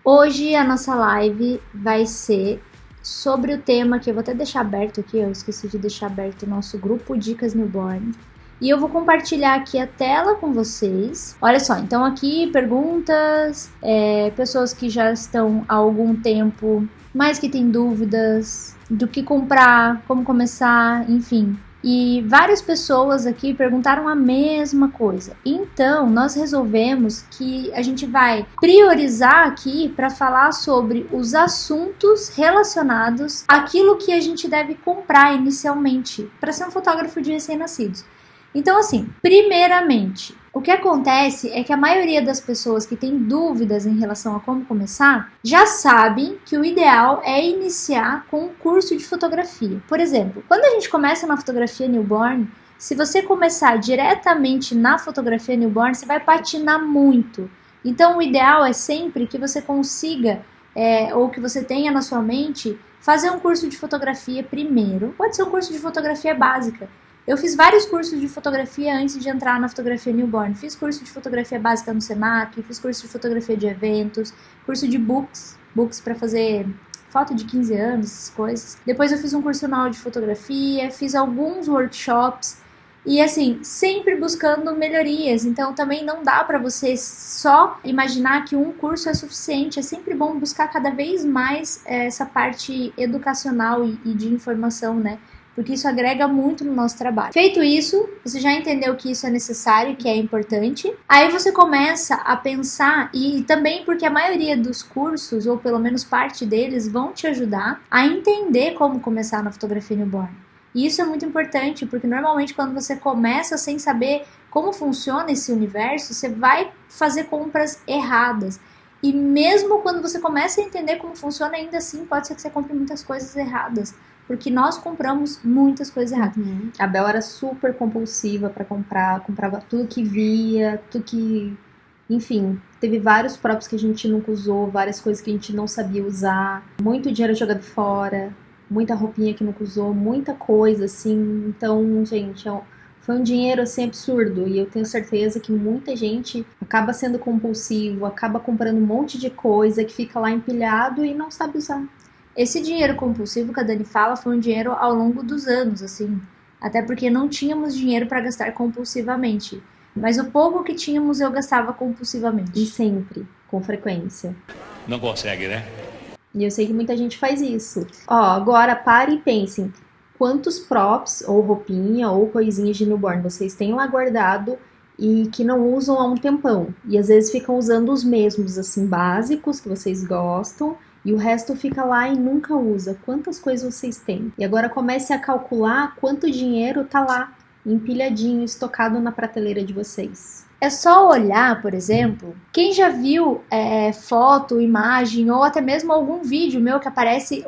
Hoje a nossa live vai ser sobre o tema que eu vou até deixar aberto aqui, eu esqueci de deixar aberto o nosso grupo Dicas Newborn. E eu vou compartilhar aqui a tela com vocês. Olha só, então aqui perguntas, pessoas que já estão há algum tempo, mas que têm dúvidas do que comprar, como começar, enfim. E várias pessoas aqui perguntaram a mesma coisa. Então, nós resolvemos que a gente vai priorizar aqui para falar sobre os assuntos relacionados àquilo que a gente deve comprar inicialmente para ser um fotógrafo de recém-nascidos. Então, assim, primeiramente, o que acontece é que a maioria das pessoas que tem dúvidas em relação a como começar já sabem que o ideal é iniciar com um curso de fotografia. Por exemplo, quando a gente começa na fotografia newborn, se você começar diretamente na fotografia newborn, você vai patinar muito. Então, o ideal é sempre que você consiga, ou que você tenha na sua mente, fazer um curso de fotografia primeiro. Pode ser um curso de fotografia básica. Eu fiz vários cursos de fotografia antes de entrar na fotografia newborn. Fiz curso de fotografia básica no Senac, fiz curso de fotografia de eventos, curso de books para fazer foto de 15 anos, essas coisas. Depois eu fiz um curso anual de fotografia, fiz alguns workshops e assim, sempre buscando melhorias. Então também não dá para você só imaginar que um curso é suficiente. É sempre bom buscar cada vez mais essa parte educacional e de informação, né? Porque isso agrega muito no nosso trabalho. Feito isso, você já entendeu que isso é necessário, que é importante. Aí você começa a pensar, e também porque a maioria dos cursos, ou pelo menos parte deles, vão te ajudar a entender como começar na fotografia newborn. E isso é muito importante, porque normalmente quando você começa sem saber como funciona esse universo, você vai fazer compras erradas. E mesmo quando você começa a entender como funciona, ainda assim pode ser que você compre muitas coisas erradas. Porque nós compramos muitas coisas erradas. A Bel era super compulsiva para comprar, comprava tudo que via, tudo que... Enfim, teve vários próprios que a gente nunca usou, várias coisas que a gente não sabia usar, muito dinheiro jogado fora, muita roupinha que nunca usou, muita coisa, assim. Então, gente, foi um dinheiro, assim, absurdo. E eu tenho certeza que muita gente acaba sendo compulsivo, acaba comprando um monte de coisa que fica lá empilhado e não sabe usar. Esse dinheiro compulsivo que a Dani fala foi um dinheiro ao longo dos anos, assim. Até porque não tínhamos dinheiro para gastar compulsivamente. Mas o pouco que tínhamos eu gastava compulsivamente. E sempre, com frequência. Não consegue, né? E eu sei que muita gente faz isso. Ó, agora pare e pensem. Quantos props, ou roupinha, ou coisinhas de newborn vocês têm lá guardado e que não usam há um tempão? E às vezes ficam usando os mesmos, assim, básicos, que vocês gostam, e o resto fica lá e nunca usa. Quantas coisas vocês têm? E agora comece a calcular quanto dinheiro tá lá, empilhadinho, estocado na prateleira de vocês. É só olhar, por exemplo, quem já viu foto, imagem ou até mesmo algum vídeo meu que aparece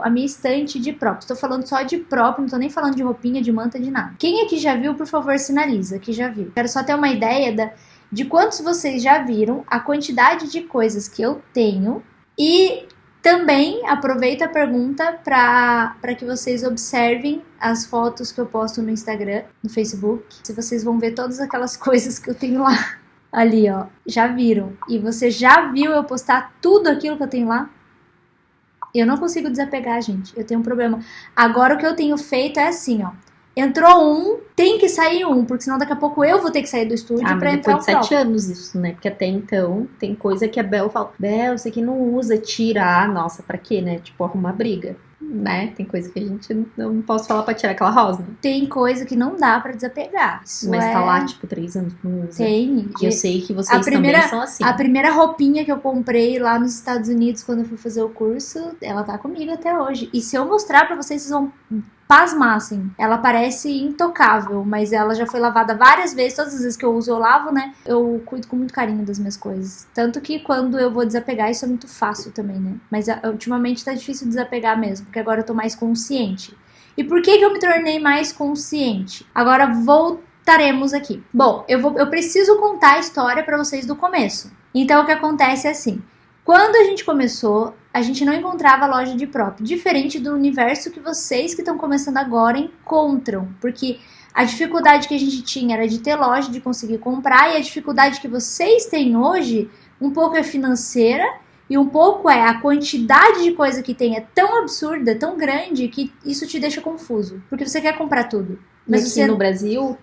a minha estante de props. Estou falando só de prop, não estou nem falando de roupinha, de manta, de nada. Quem aqui já viu, por favor, sinaliza que já viu. Quero só ter uma ideia de quantos vocês já viram, a quantidade de coisas que eu tenho. E também aproveito a pergunta para que vocês observem as fotos que eu posto no Instagram, no Facebook. Se vocês vão ver todas aquelas coisas que eu tenho lá. Ali, ó. Já viram? E você já viu eu postar tudo aquilo que eu tenho lá? Eu não consigo desapegar, gente. Eu tenho um problema. Agora o que eu tenho feito é assim, ó. Entrou um, tem que sair um, porque senão daqui a pouco eu vou ter que sair do estúdio pra entrar um depois de 7 anos isso, né? Porque até então tem coisa que a Bel fala, Bel, isso aqui não usa, tira. Ah, nossa, pra quê, né? Tipo, arrumar briga, né? Tem coisa que a gente não posso falar pra tirar aquela rosa. Tem coisa que não dá pra desapegar. Isso mas tá lá, tipo, 3 anos que não usa. Tem. E eu sei que vocês também são assim. A primeira roupinha que eu comprei lá nos Estados Unidos quando eu fui fazer o curso, ela tá comigo até hoje. E se eu mostrar pra vocês, vocês vão pasmar, assim. Ela parece intocável, mas ela já foi lavada várias vezes. Todas as vezes que eu uso, eu lavo, né? Eu cuido com muito carinho das minhas coisas. Tanto que quando eu vou desapegar, isso é muito fácil também, né? Mas ultimamente tá difícil desapegar mesmo, porque agora eu tô mais consciente. E por que eu me tornei mais consciente? Agora voltaremos aqui. Bom, eu preciso contar a história pra vocês do começo. Então o que acontece é assim. Quando a gente começou, a gente não encontrava loja de prop, diferente do universo que vocês que estão começando agora encontram, porque a dificuldade que a gente tinha era de ter loja, de conseguir comprar, e a dificuldade que vocês têm hoje um pouco é financeira E um pouco a quantidade de coisa que tem é tão absurda, tão grande, que isso te deixa confuso. Porque você quer comprar tudo. Mas aqui no Brasil,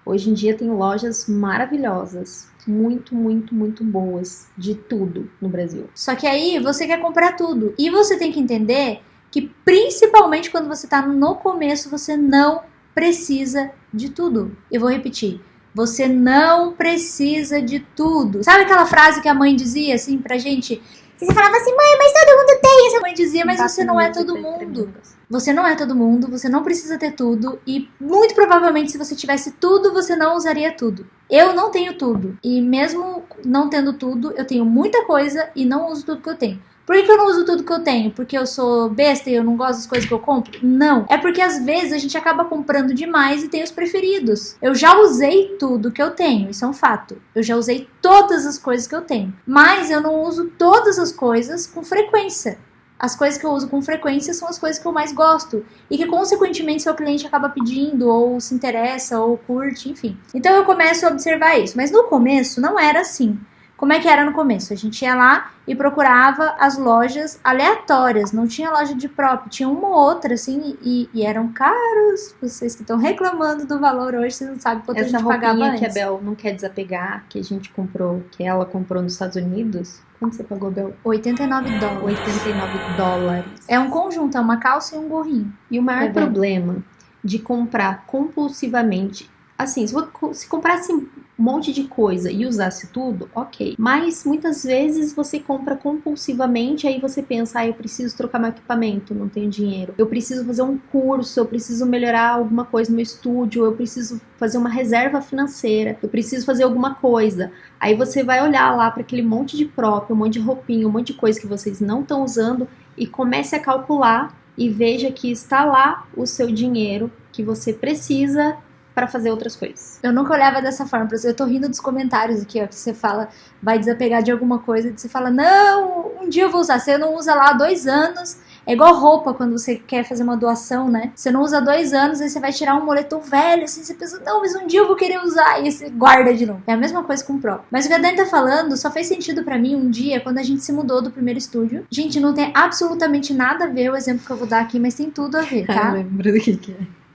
hoje em dia tem lojas maravilhosas. Muito, muito, muito boas. De tudo no Brasil. Só que aí você quer comprar tudo. E você tem que entender que principalmente quando você tá no começo, você não precisa de tudo. Eu vou repetir. Você não precisa de tudo. Sabe aquela frase que a mãe dizia assim pra gente? Você falava assim, mãe, mas todo mundo tem. Essa mãe dizia, mas você não é todo mundo. Você não é todo mundo, você não precisa ter tudo. E muito provavelmente se você tivesse tudo, você não usaria tudo. Eu não tenho tudo. E mesmo não tendo tudo, eu tenho muita coisa e não uso tudo que eu tenho. Por que eu não uso tudo que eu tenho? Porque eu sou besta e eu não gosto das coisas que eu compro? Não. É porque às vezes a gente acaba comprando demais e tem os preferidos. Eu já usei tudo que eu tenho, isso é um fato. Eu já usei todas as coisas que eu tenho. Mas eu não uso todas as coisas com frequência. As coisas que eu uso com frequência são as coisas que eu mais gosto. E que, consequentemente, seu cliente acaba pedindo, ou se interessa, ou curte, enfim. Então eu começo a observar isso. Mas no começo não era assim. Como é que era no começo? A gente ia lá e procurava as lojas aleatórias, não tinha loja de próprio, tinha uma ou outra, assim, e eram caros. Vocês que estão reclamando do valor hoje, vocês não sabem quanto a gente pagava antes. Essa roupinha que a Bel não quer desapegar, que a gente comprou, que ela comprou nos Estados Unidos, quanto você pagou, Bel? $89. $89. É um conjunto, é uma calça e um gorrinho. E o maior problema de comprar compulsivamente, assim, se comprasse um monte de coisa e usasse tudo, ok. Mas muitas vezes você compra compulsivamente, aí você pensa, eu preciso trocar meu equipamento, não tenho dinheiro. Eu preciso fazer um curso, eu preciso melhorar alguma coisa no meu estúdio, eu preciso fazer uma reserva financeira, eu preciso fazer alguma coisa. Aí você vai olhar lá para aquele monte de prop, um monte de roupinha, um monte de coisa que vocês não estão usando e comece a calcular e veja que está lá o seu dinheiro que você precisa para fazer outras coisas. Eu nunca olhava dessa forma, por exemplo, eu tô rindo dos comentários aqui, ó, que você fala, vai desapegar de alguma coisa, e você fala, não, um dia eu vou usar, você não usa lá há 2 anos, é igual roupa quando você quer fazer uma doação, né? Você não usa há 2 anos, aí você vai tirar um moletom velho, assim, você pensa, não, mas um dia eu vou querer usar, e você guarda de novo. É a mesma coisa com o próprio. Mas o que a Dani tá falando só fez sentido pra mim um dia, quando a gente se mudou do primeiro estúdio. Gente, não tem absolutamente nada a ver o exemplo que eu vou dar aqui, mas tem tudo a ver, tá? Eu lembro do que é.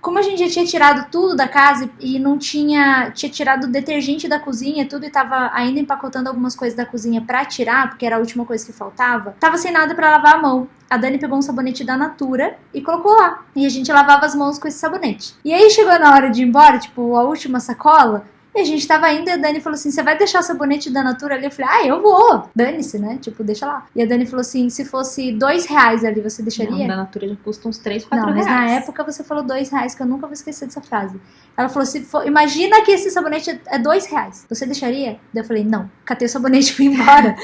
Como a gente já tinha tirado tudo da casa e não tinha tirado o detergente da cozinha e tudo, e tava ainda empacotando algumas coisas da cozinha pra tirar, porque era a última coisa que faltava, tava sem nada pra lavar a mão. A Dani pegou um sabonete da Natura e colocou lá. E a gente lavava as mãos com esse sabonete. E aí chegou na hora de ir embora, tipo, a última sacola, e a gente tava indo e a Dani falou assim, você vai deixar o sabonete da Natura ali? Eu falei, eu vou. Dane-se, né? Tipo, deixa lá. E a Dani falou assim, se fosse R$2 ali, você deixaria? Não, da Natura já custa uns 3, 4 reais. Não, mas na época você falou R$2, que eu nunca vou esquecer dessa frase. Ela falou, imagina que esse sabonete é R$2. Você deixaria? Daí eu falei, não. Catei o sabonete e fui embora.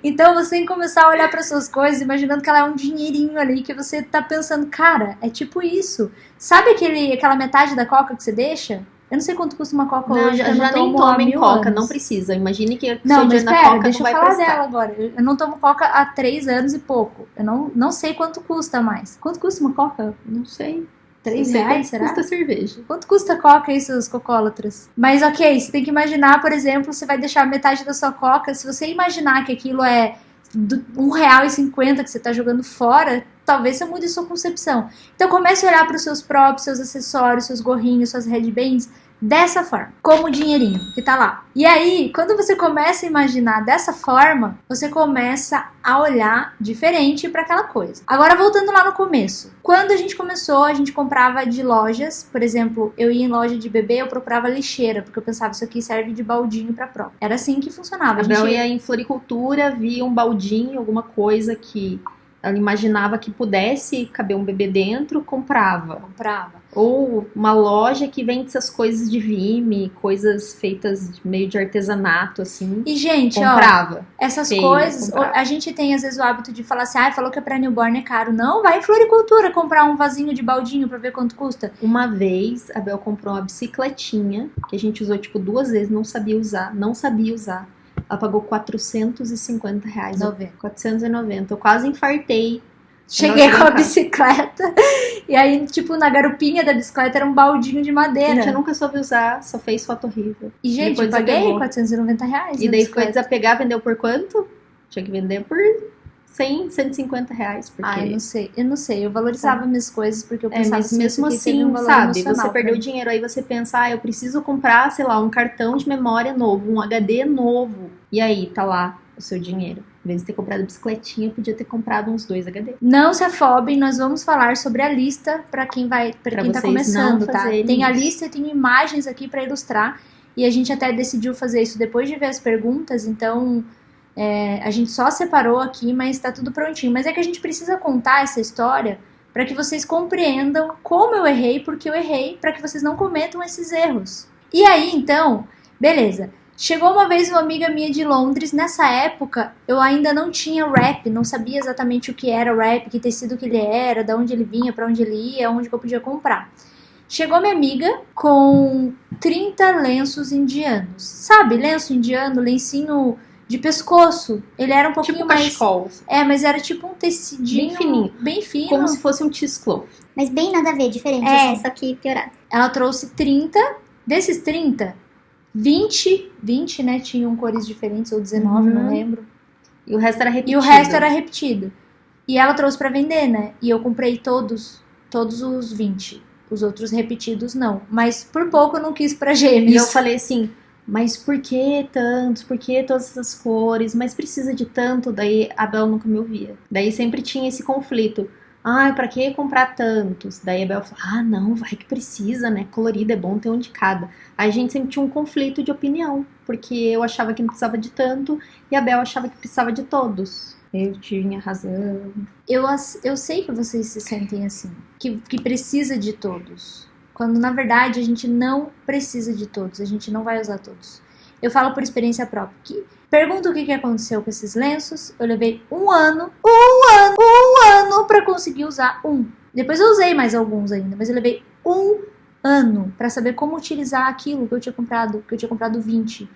Então você tem que começar a olhar para suas coisas, imaginando que ela é um dinheirinho ali, que você tá pensando, cara, é tipo isso. Sabe aquela metade da coca que você deixa? Eu não sei quanto custa uma coca hoje. Eu já nem tomo em coca, não precisa. Imagine que não, mas na pera, coca deixa não eu vai falar prestar. dela agora. Eu não tomo coca há 3 anos e pouco. Eu não sei quanto custa mais. Quanto custa uma coca? Não sei. R$3, será? Custa cerveja. Quanto custa coca aí, seus cocólatras? Mas ok, você tem que imaginar, por exemplo, você vai deixar metade da sua coca. Se você imaginar que aquilo é R$1,50 que você tá jogando fora, talvez você mude sua concepção. Então comece a olhar para os seus próprios, seus acessórios, seus gorrinhos, suas headbands dessa forma, como o dinheirinho que tá lá. E aí, quando você começa a imaginar dessa forma, você começa a olhar diferente para aquela coisa. Agora, voltando lá no começo. Quando a gente começou, a gente comprava de lojas. Por exemplo, eu ia em loja de bebê, eu procurava lixeira, porque eu pensava, isso aqui serve de baldinho pra prova. Era assim que funcionava. A Bel ia em floricultura, via um baldinho, alguma coisa que ela imaginava que pudesse caber um bebê dentro, comprava. Ou uma loja que vende essas coisas de vime, coisas feitas meio de artesanato, assim. E, gente, comprava. Essas coisas, comprava. A gente tem às vezes o hábito de falar assim, falou que pra newborn é caro. Não, vai em floricultura comprar um vasinho de baldinho pra ver quanto custa. Uma vez, a Bel comprou uma bicicletinha, que a gente usou, 2 vezes, não sabia usar. Ela pagou R$450. 490. Eu quase infartei. Cheguei com a bicicleta. E aí, tipo, na garupinha da bicicleta era um baldinho de madeira. Gente, eu nunca soube usar, só fez foto horrível. E, gente, eu paguei R$490. E daí foi desapegar, vendeu por quanto? Tinha que vender por 100, 150 reais. Porque... eu não sei. Eu valorizava minhas coisas porque eu pensava mas mesmo que teve assim, um valor sabe? emocional Você perdeu dinheiro, aí você pensa, eu preciso comprar, sei lá, um cartão de memória novo, um HD novo. E aí, tá lá o seu dinheiro. Em vez de ter comprado bicicletinha, podia ter comprado uns 2 HD. Não se afobem, nós vamos falar sobre a lista para quem tá começando, tá? Tem a lista e tem imagens aqui para ilustrar. E a gente até decidiu fazer isso depois de ver as perguntas, então a gente só separou aqui, mas tá tudo prontinho. Mas é que a gente precisa contar essa história para que vocês compreendam como eu errei, porque eu errei, para que vocês não cometam esses erros. E aí, então, beleza. Chegou uma vez uma amiga minha de Londres. Nessa época, eu ainda não tinha rap, não sabia exatamente o que era rap, que tecido que ele era, de onde ele vinha, para onde ele ia, onde que eu podia comprar. Chegou minha amiga com 30 lenços indianos. Sabe, lenço indiano, lencinho de pescoço. Ele era um pouquinho tipo mais... cachecol. mas era tipo um tecidinho... Bem fininho. Bem fino. Como se fosse um cheesecloth. Mas bem nada a ver, diferente, só que piorado. Ela trouxe 30. Desses 30, 20, né, tinham cores diferentes, ou 19, não lembro. E o resto era repetido. E ela trouxe pra vender, né? E eu comprei todos os 20. Os outros repetidos não. Mas por pouco eu não quis pra gêmeos. E eu falei assim, mas por que tantos? Por que todas essas cores? Mas precisa de tanto? Daí a Bel nunca me ouvia. Daí sempre tinha esse conflito. Pra que comprar tantos? Daí a Bel falou, não, vai que precisa, né? Colorido é bom ter um de cada. Aí a gente sempre tinha um conflito de opinião, porque eu achava que não precisava de tanto e a Bel achava que precisava de todos. Eu tinha razão. Eu sei que vocês se sentem assim, que precisa de todos. Quando na verdade a gente não precisa de todos, a gente não vai usar todos. Eu falo por experiência própria. Pergunta o que aconteceu com esses lenços. Eu levei um ano pra conseguir usar um. Depois eu usei mais alguns ainda, mas eu levei um ano pra saber como utilizar aquilo que eu tinha comprado 20.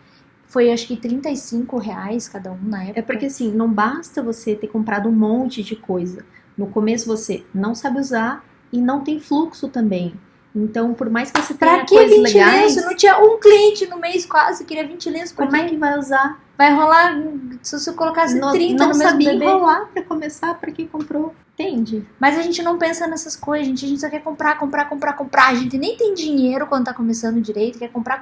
Foi acho que R$35 cada um na época. É porque assim, não basta você ter comprado um monte de coisa. No começo você não sabe usar e não tem fluxo também. Então, por mais que você tenha coisas legais... Pra que 20 lenços? Não tinha um cliente no mês quase, queria 20 lenços. Como é que vai usar? Vai rolar, se você colocasse 30 no mesmo bebê. Não sabia enrolar pra começar, pra quem comprou. Entende? Mas a gente não pensa nessas coisas, a gente só quer comprar. A gente nem tem dinheiro quando tá começando direito, quer comprar.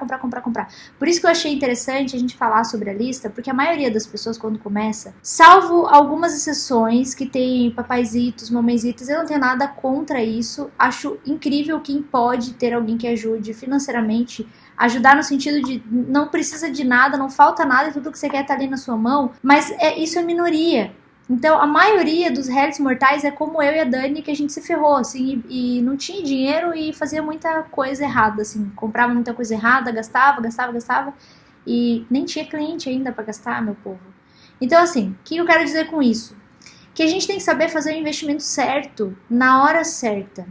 Por isso que eu achei interessante a gente falar sobre a lista, porque a maioria das pessoas quando começa, salvo algumas exceções que tem papaizitos, mamãezitos, eu não tenho nada contra isso. Acho incrível quem pode ter alguém que ajude financeiramente, ajudar no sentido de não precisa de nada, não falta nada, tudo que você quer tá ali na sua mão, mas isso é minoria. Então, a maioria dos réis mortais é como eu e a Dani, que a gente se ferrou, assim, e não tinha dinheiro e fazia muita coisa errada, assim, comprava muita coisa errada, gastava, e nem tinha cliente ainda pra gastar, meu povo. Então, assim, o que eu quero dizer com isso? Que a gente tem que saber fazer o investimento certo, na hora certa.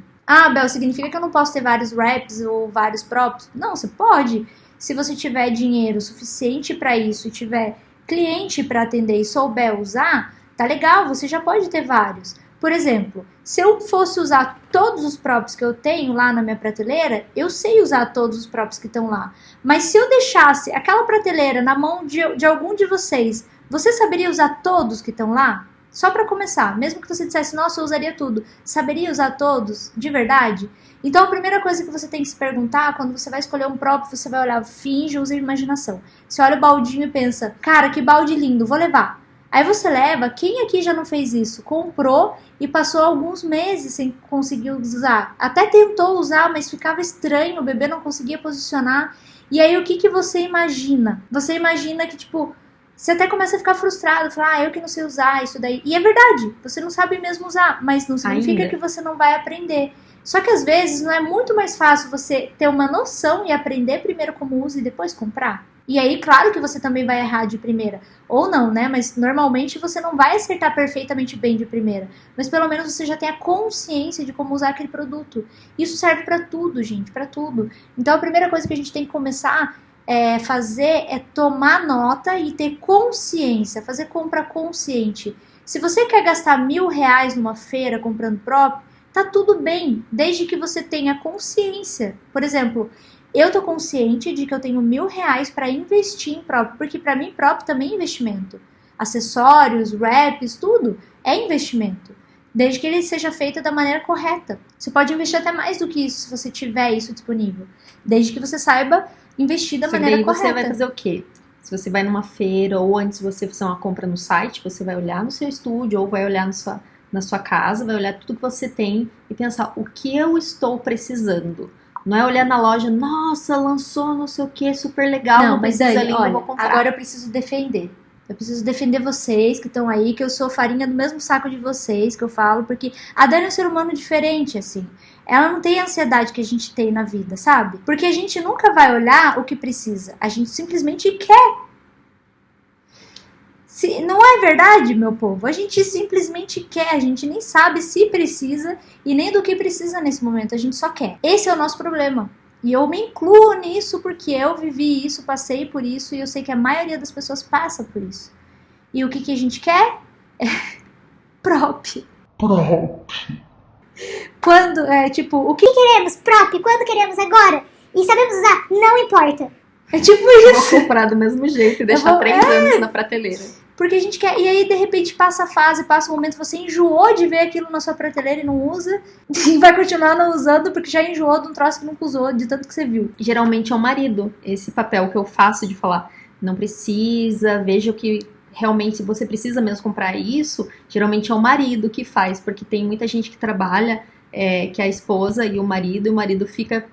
Bel, significa que eu não posso ter vários wraps ou vários props? Não, você pode. Se você tiver dinheiro suficiente pra isso e tiver cliente pra atender e souber usar, tá legal, você já pode ter vários. Por exemplo, se eu fosse usar todos os props que eu tenho lá na minha prateleira, eu sei usar todos os props que estão lá. Mas se eu deixasse aquela prateleira na mão de algum de vocês, você saberia usar todos que estão lá? Só para começar, mesmo que você dissesse, nossa, eu usaria tudo. Saberia usar todos? De verdade? Então a primeira coisa que você tem que se perguntar, quando você vai escolher um prop, você vai olhar, finge, usa a imaginação. Você olha o baldinho e pensa, cara, que balde lindo, vou levar. Aí você leva, quem aqui já não fez isso? Comprou e passou alguns meses sem conseguir usar. Até tentou usar, mas ficava estranho, o bebê não conseguia posicionar. E aí o que você imagina? Você imagina que, tipo, você até começa a ficar frustrado, falar, eu que não sei usar isso daí. E é verdade, você não sabe mesmo usar, mas não significa que você não vai aprender. Só que às vezes não é muito mais fácil você ter uma noção e aprender primeiro como usa e depois comprar? E aí, claro que você também vai errar de primeira. Ou não, né? Mas normalmente você não vai acertar perfeitamente bem de primeira. Mas pelo menos você já tem a consciência de como usar aquele produto. Isso serve pra tudo, gente, pra tudo. Então a primeira coisa que a gente tem que começar a fazer é tomar nota e ter consciência, fazer compra consciente. Se você quer gastar R$1.000 numa feira comprando prop, tá tudo bem, desde que você tenha consciência. Por exemplo, eu tô consciente de que eu tenho R$1.000 para investir em prop, porque para mim prop também é investimento. acessórios, wraps, tudo é investimento. Desde que ele seja feito da maneira correta. Você pode investir até mais do que isso, se você tiver isso disponível. Desde que você saiba investir da maneira correta. Você vai fazer o quê? Se você vai numa feira ou antes de você fazer uma compra no site, você vai olhar no seu estúdio ou vai olhar na sua casa, vai olhar tudo que você tem e pensar o que eu estou precisando. Não é olhar na loja, nossa, lançou não sei o que, super legal. Não, mas Dani, ali, olha, eu vou comprar. agora eu preciso defender. Eu preciso defender vocês que estão aí, que eu sou farinha do mesmo saco de vocês, que eu falo, porque a Dani é um ser humano diferente, assim. Ela não tem a ansiedade que a gente tem na vida, sabe? Porque a gente nunca vai olhar o que precisa. A gente simplesmente quer. Não é verdade, meu povo? A gente simplesmente quer. A gente nem sabe se precisa e nem do que precisa nesse momento. A gente só quer. Esse é o nosso problema. E eu me incluo nisso porque eu vivi isso, passei por isso e eu sei que a maioria das pessoas passa por isso. E o que a gente quer? Prop. Quando, o que queremos? Prop. Quando queremos? Agora. E sabemos usar? Não importa. É tipo isso. Vou comprar do mesmo jeito e deixar 3 anos na prateleira. Porque a gente quer, e aí de repente passa a fase, passa o momento, você enjoou de ver aquilo na sua prateleira e não usa, e vai continuar não usando porque já enjoou de um troço que nunca usou, de tanto que você viu. Geralmente é o marido, esse papel que eu faço de falar, não precisa, veja o que realmente você precisa mesmo comprar isso, geralmente é o marido que faz, porque tem muita gente que trabalha, que é a esposa e o marido fica,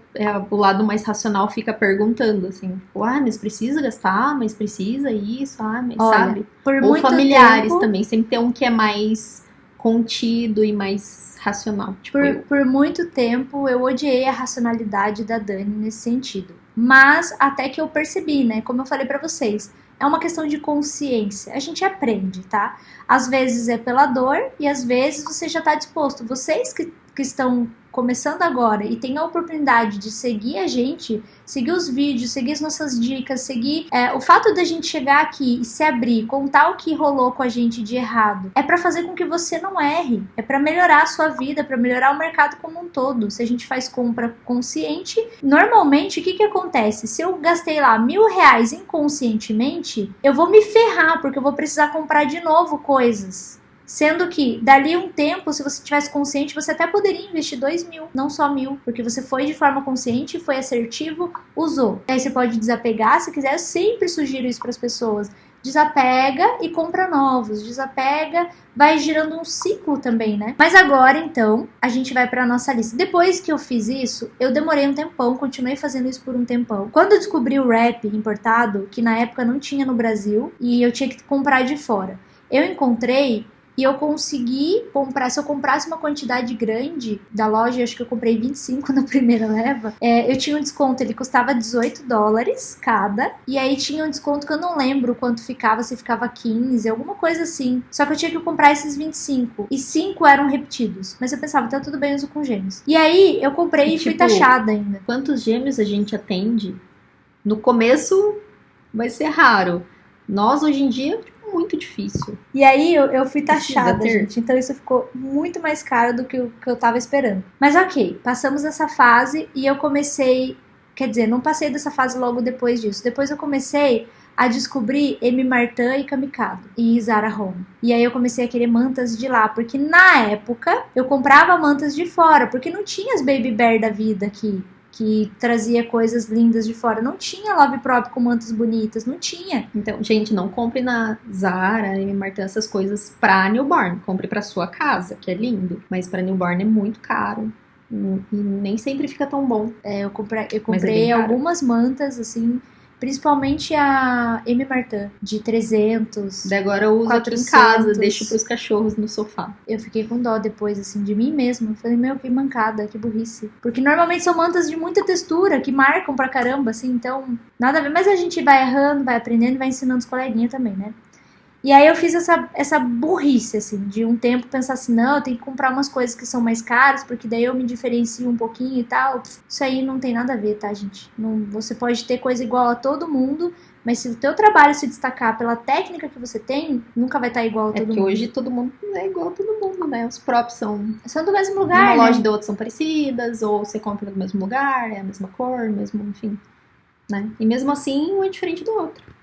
o lado mais racional fica perguntando, assim, mas precisa gastar, mas precisa isso, mas olha, sabe? Por Ou muito familiares tempo, também, sempre tem um que é mais contido e mais racional. Tipo por muito tempo eu odiei a racionalidade da Dani nesse sentido. Mas até que eu percebi, né, como eu falei pra vocês, é uma questão de consciência. A gente aprende, tá? Às vezes é pela dor e às vezes você já tá disposto. Vocês que estão começando agora e têm a oportunidade de seguir a gente, seguir os vídeos, seguir as nossas dicas, seguir o fato da gente chegar aqui e se abrir, contar o que rolou com a gente de errado, é pra fazer com que você não erre, é pra melhorar a sua vida, pra melhorar o mercado como um todo. Se a gente faz compra consciente, normalmente o que acontece? Se eu gastei lá R$1.000 inconscientemente, eu vou me ferrar porque eu vou precisar comprar de novo coisas. Sendo que, dali um tempo, se você tivesse consciente, você até poderia investir 2.000, não só 1.000. Porque você foi de forma consciente, foi assertivo, usou. Aí você pode desapegar, se quiser. Eu sempre sugiro isso para as pessoas. Desapega e compra novos. Desapega, vai girando um ciclo também, né? Mas agora, então, a gente vai para nossa lista. Depois que eu fiz isso, eu demorei um tempão, continuei fazendo isso por um tempão. Quando eu descobri o wrap importado, que na época não tinha no Brasil, e eu tinha que comprar de fora, eu encontrei... E eu consegui comprar, se eu comprasse uma quantidade grande da loja, acho que eu comprei 25 na primeira leva, eu tinha um desconto, ele custava $18 cada, e aí tinha um desconto que eu não lembro quanto ficava, se ficava 15, alguma coisa assim. Só que eu tinha que comprar esses 25, e 5 eram repetidos. Mas eu pensava, tá tudo bem, eu uso com gêmeos. E aí eu comprei e fui taxada ainda. Quantos gêmeos a gente atende? No começo vai ser raro. Nós, hoje em dia... muito difícil. E aí eu fui taxada, gente. Então isso ficou muito mais caro do que o que eu tava esperando. Mas ok, passamos essa fase e eu comecei... Quer dizer, não passei dessa fase logo depois disso. Depois eu comecei a descobrir M. Martin e Kamikado e Zara Home. E aí eu comecei a querer mantas de lá, porque na época eu comprava mantas de fora, porque não tinha as Baby Bear da vida aqui, que trazia coisas lindas de fora. Não tinha Love Prop com mantas bonitas, não tinha. Então, gente, não compre na Zara, M. Martin, essas coisas pra newborn. Compre pra sua casa, que é lindo. Mas pra newborn é muito caro. E nem sempre fica tão bom. Eu comprei algumas mantas, assim... Principalmente a M. Martin, de 300. Daí agora eu uso 400. Aqui em casa, deixo pros cachorros no sofá. Eu fiquei com dó depois, assim, de mim mesma. Eu falei, meu, que mancada, que burrice. Porque normalmente são mantas de muita textura, que marcam pra caramba, assim, então nada a ver. Mas a gente vai errando, vai aprendendo e vai ensinando os coleguinhas também, né? E aí eu fiz essa burrice, assim, de um tempo pensar assim, não, eu tenho que comprar umas coisas que são mais caras, porque daí eu me diferencio um pouquinho e tal. Isso aí não tem nada a ver, tá, gente? Não, você pode ter coisa igual a todo mundo, mas se o teu trabalho se destacar pela técnica que você tem, nunca vai estar igual a todo mundo. É porque hoje todo mundo não é igual a todo mundo, né? Os próprios são do mesmo lugar, uma loja né? da outra são parecidas, ou você compra do mesmo lugar, é a mesma cor, mesmo, enfim, né? E mesmo assim, um é diferente do outro.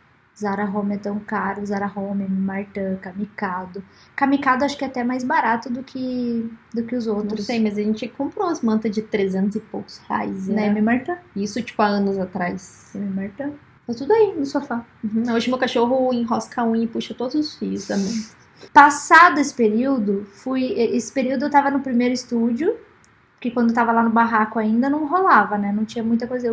Zara Home é tão caro, Zara Home, Martin, Kamikado. Kamikado acho que é até mais barato do que os Não outros. sei, mas a gente comprou umas mantas de 300 e poucos reais. Na M Martin? Isso, tipo, há anos atrás. M Martin. Tá tudo aí no sofá. Hoje meu cachorro enrosca a unha e puxa todos os fios também. Passado esse período eu tava no primeiro estúdio, porque quando eu tava lá no barraco ainda não rolava, né? Não tinha muita coisa,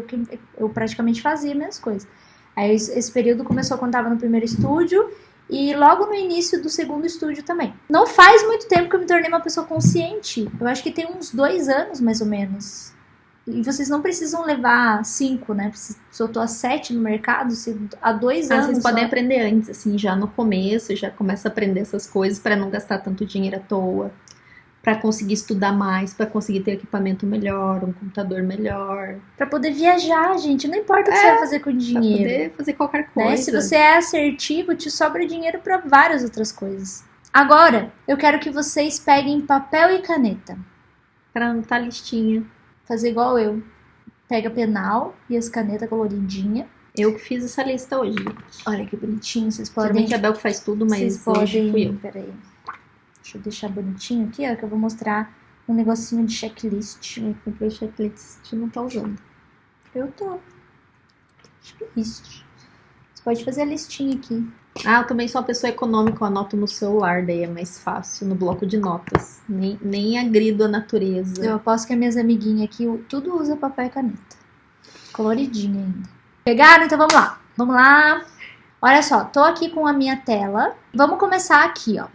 eu praticamente fazia minhas coisas. Aí esse período começou quando eu tava no primeiro estúdio e logo no início do segundo estúdio também. Não faz muito tempo que eu me tornei uma pessoa consciente. Eu acho que tem uns 2 anos, mais ou menos. E vocês não precisam levar 5, né? Se eu tô há 7 no mercado, há 2 anos. Vocês podem aprender antes, assim, já no começo, já começa a aprender essas coisas para não gastar tanto dinheiro à toa, para conseguir estudar mais, para conseguir ter equipamento melhor, um computador melhor. Pra poder viajar, gente. Não importa o que você vai fazer com dinheiro. Pra poder fazer qualquer coisa. Né? Se você é assertivo, te sobra dinheiro para várias outras coisas. Agora, eu quero que vocês peguem papel e caneta. Pra anotar a listinha. Fazer igual eu. Pega penal e as canetas coloridinhas. Eu que fiz essa lista hoje, gente. Olha que bonitinho. Vocês podem... Geralmente a Bel que faz tudo, mas vocês hoje podem... fui eu. Peraí. Deixa eu deixar bonitinho aqui, ó, que eu vou mostrar um negocinho de checklist. Eu comprei o checklist, você não tá usando. Eu tô. Checklist. Você pode fazer a listinha aqui. Eu também sou uma pessoa econômica, eu anoto no celular, daí é mais fácil, no bloco de notas. Nem agrido a natureza. Eu aposto que as minhas amiguinhas aqui tudo usa papel e caneta. Coloridinha ainda. Pegaram? Então vamos lá. Vamos lá. Olha só, tô aqui com a minha tela. Vamos começar aqui, ó.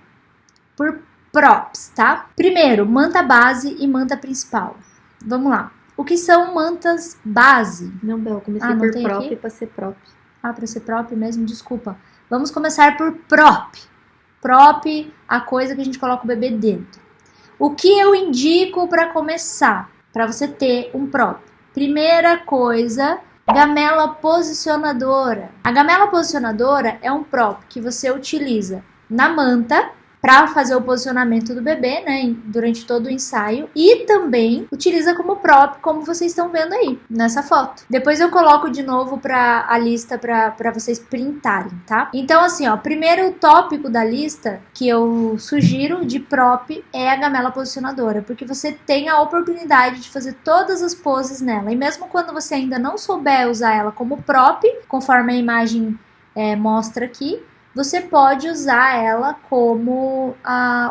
Por props, tá? Primeiro, manta base e manta principal. Vamos lá. O que são mantas base? Não, Bel, eu comecei por prop aqui? pra ser prop. Pra ser prop mesmo? Desculpa. Vamos começar por prop. Prop, a coisa que a gente coloca o bebê dentro. O que eu indico para começar? Para você ter um prop. Primeira coisa, gamela posicionadora. A gamela posicionadora é um prop que você utiliza na manta para fazer o posicionamento do bebê, né, durante todo o ensaio, e também utiliza como prop, como vocês estão vendo aí nessa foto. Depois eu coloco de novo para a lista para vocês printarem, tá? Então assim, ó, primeiro tópico da lista que eu sugiro de prop é a gamela posicionadora, porque você tem a oportunidade de fazer todas as poses nela, e mesmo quando você ainda não souber usar ela como prop, conforme a imagem mostra aqui, você pode usar ela como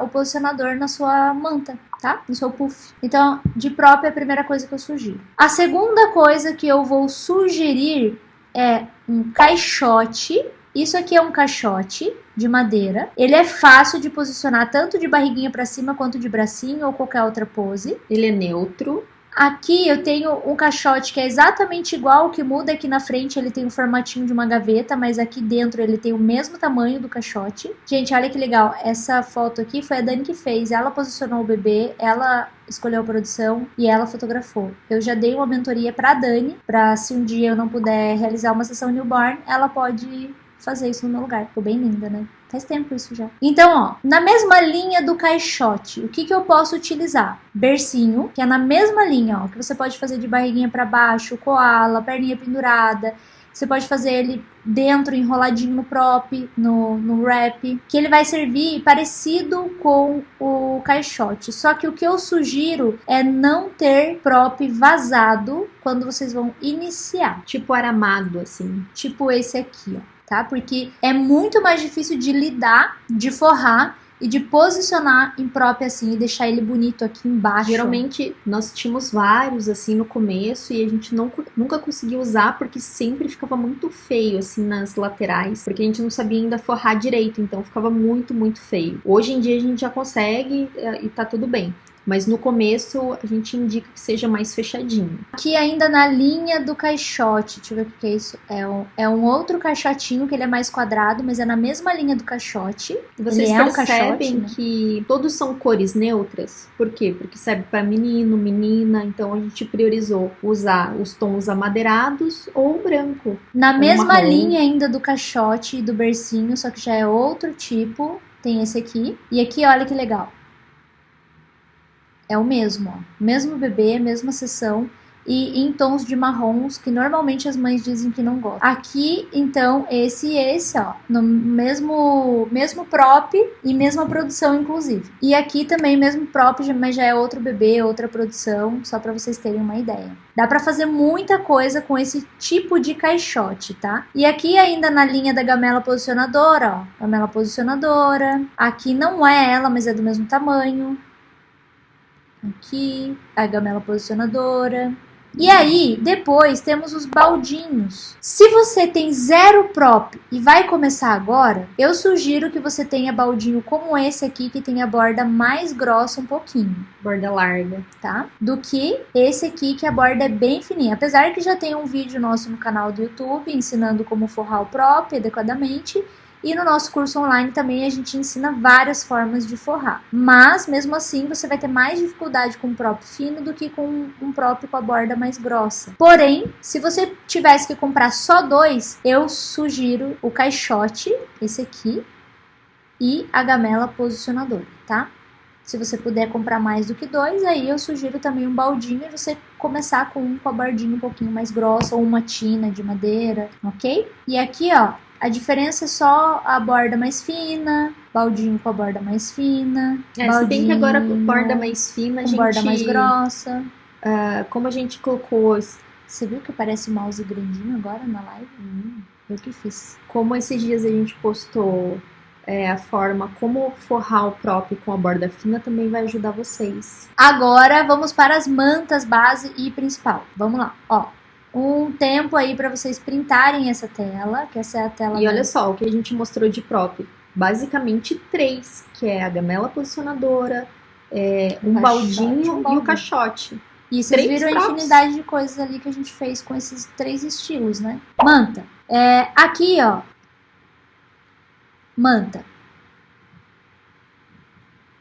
o posicionador na sua manta, tá? No seu puff. Então, de prop é a primeira coisa que eu sugiro. A segunda coisa que eu vou sugerir é um caixote. Isso aqui é um caixote de madeira. Ele é fácil de posicionar tanto de barriguinha pra cima quanto de bracinho ou qualquer outra pose. Ele é neutro. Aqui eu tenho um caixote que é exatamente igual, o que muda aqui na frente ele tem o formatinho de uma gaveta, mas aqui dentro ele tem o mesmo tamanho do caixote. Gente, olha que legal, essa foto aqui foi a Dani que fez, ela posicionou o bebê, ela escolheu a produção e ela fotografou. Eu já dei uma mentoria pra Dani, pra se um dia eu não puder realizar uma sessão newborn, ela pode fazer isso no meu lugar. Ficou bem linda, né? Faz tempo isso já. Então, ó, na mesma linha do caixote, o que eu posso utilizar? Bercinho, que é na mesma linha, ó, que você pode fazer de barriguinha pra baixo, koala, perninha pendurada. Você pode fazer ele dentro, enroladinho no prop, no wrap, que ele vai servir parecido com o caixote. Só que o que eu sugiro é não ter prop vazado quando vocês vão iniciar. Tipo aramado, assim. Tipo esse aqui, ó. Tá? Porque é muito mais difícil de lidar, de forrar e de posicionar em prop assim e deixar ele bonito aqui embaixo. Geralmente nós tínhamos vários assim no começo e a gente nunca conseguiu usar porque sempre ficava muito feio assim nas laterais, porque a gente não sabia ainda forrar direito, então ficava muito, muito feio. Hoje em dia a gente já consegue e tá tudo bem. Mas no começo a gente indica que seja mais fechadinho. Aqui ainda na linha do caixote, deixa eu ver o que é isso. É um outro caixotinho que ele é mais quadrado, mas é na mesma linha do caixote. E vocês ele percebem né? que todos são cores neutras. Por quê? Porque serve para menino, menina. Então a gente priorizou usar os tons amadeirados ou branco. Na mesma marrom. linha ainda do caixote e do bercinho, só que já é outro tipo. Tem esse aqui. E aqui, olha que legal. É o mesmo, ó. Mesmo bebê, mesma seção. e em tons de marrons, que normalmente as mães dizem que não gostam. Aqui, então, esse e esse, ó, no mesmo prop e mesma produção, inclusive. E aqui também mesmo prop, mas já é outro bebê, outra produção, só pra vocês terem uma ideia. Dá pra fazer muita coisa com esse tipo de caixote, tá? E aqui ainda na linha da gamela posicionadora, ó, gamela posicionadora. Aqui não é ela, mas é do mesmo tamanho. Aqui, a gamela posicionadora. E aí, depois temos os baldinhos. Se você tem 0 prop e vai começar agora, eu sugiro que você tenha baldinho como esse aqui, que tem a borda mais grossa um pouquinho. Borda larga. Tá? Do que esse aqui, que a borda é bem fininha. Apesar que já tem um vídeo nosso no canal do YouTube ensinando como forrar o prop adequadamente. E no nosso curso online também a gente ensina várias formas de forrar. Mas, mesmo assim, você vai ter mais dificuldade com um prop fino do que com um prop com a borda mais grossa. Porém, se você tivesse que comprar só 2, eu sugiro o caixote, esse aqui, e a gamela posicionadora, tá? Se você puder comprar mais do que 2, aí eu sugiro também um baldinho e você começar com um com a bordinha um pouquinho mais grossa ou uma tina de madeira, ok? E aqui, ó, a diferença é só a borda mais fina, baldinho com a borda mais fina, se bem que agora com borda mais fina, a gente... borda mais grossa. Como a gente colocou... Você viu que parece mouse grandinho agora na live? Eu que fiz. Como esses dias a gente postou a forma como forrar o prop com a borda fina, também vai ajudar vocês. Agora vamos para as mantas base e principal. Vamos lá, ó. Um tempo aí para vocês printarem essa tela, que essa é a tela... E olha só, o que a gente mostrou de prop, basicamente 3, que é a gamela posicionadora, um baldinho e o caixote. E vocês viram a infinidade de coisas ali que a gente fez com esses 3 estilos, né? Manta. Aqui, ó. Manta.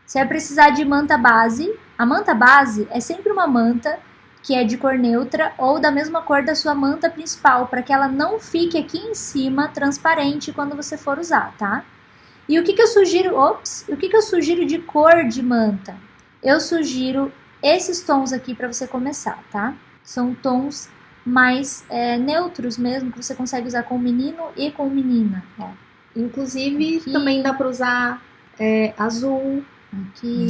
Você vai precisar de manta base. A manta base é sempre uma manta que é de cor neutra ou da mesma cor da sua manta principal, para que ela não fique aqui em cima transparente quando você for usar, tá? E o que eu sugiro? O que eu sugiro de cor de manta? Eu sugiro esses tons aqui para você começar, tá? São tons mais neutros mesmo, que você consegue usar com o menino e com menina, ó. Inclusive, aqui, também dá para usar azul, aqui,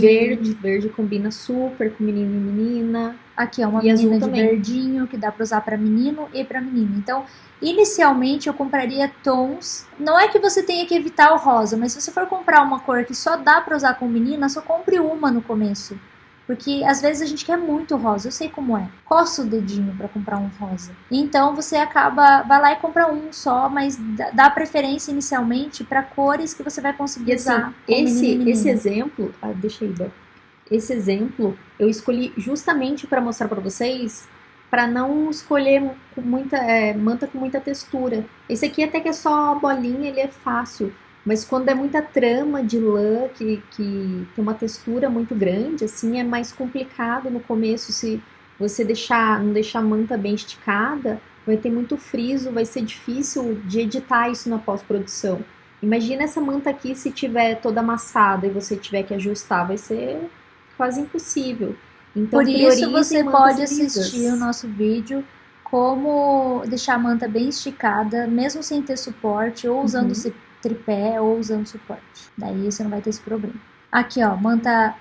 verde combina super com menino e menina. Aqui é uma menina de verdinho, que dá para usar para menino e para menina. Então, inicialmente eu compraria tons. Não é que você tenha que evitar o rosa, mas se você for comprar uma cor que só dá para usar com menina, só compre uma no começo. Porque às vezes a gente quer muito rosa, eu sei como é. Coça o dedinho para comprar um rosa. Então você vai lá e compra um só, mas dá preferência inicialmente para cores que você vai conseguir usar. Esse exemplo, deixa aí, Bel. Esse exemplo eu escolhi justamente para mostrar para vocês, para não escolher com manta com muita textura. Esse aqui até que é só não ele é fácil. Mas quando é muita trama de lã, que tem uma textura muito grande, assim, é mais complicado no começo. Se você não deixar a manta bem esticada, vai ter muito friso, vai ser difícil de editar isso na pós-produção. Imagina essa manta aqui se tiver toda amassada e você tiver que ajustar, vai ser quase impossível. Então, por isso você pode assistir o nosso vídeo como deixar a manta bem esticada, mesmo sem ter suporte, ou usando tripé ou usando suporte. Daí você não vai ter esse problema. Aqui, ó, manta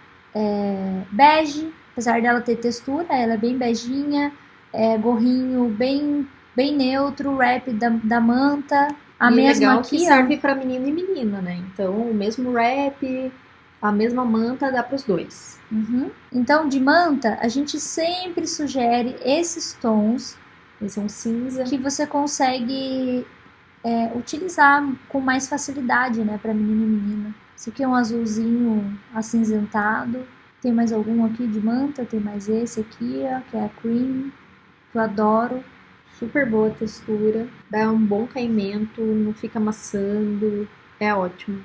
bege, apesar dela ter textura, ela é bem beijinha, gorrinho bem neutro, wrap da manta. A mesma legal aqui, que serve para menino e menina, né? Então, o mesmo wrap, a mesma manta dá para os dois. Então, de manta, a gente sempre sugere esses tons. Esse é um cinza. Que você consegue utilizar com mais facilidade, né, para menino e menina. Esse aqui é um azulzinho acinzentado. Tem mais algum aqui de manta? Tem mais esse aqui, ó, que é a cream, que eu adoro. Super boa textura, dá um bom caimento, não fica amassando, é ótimo.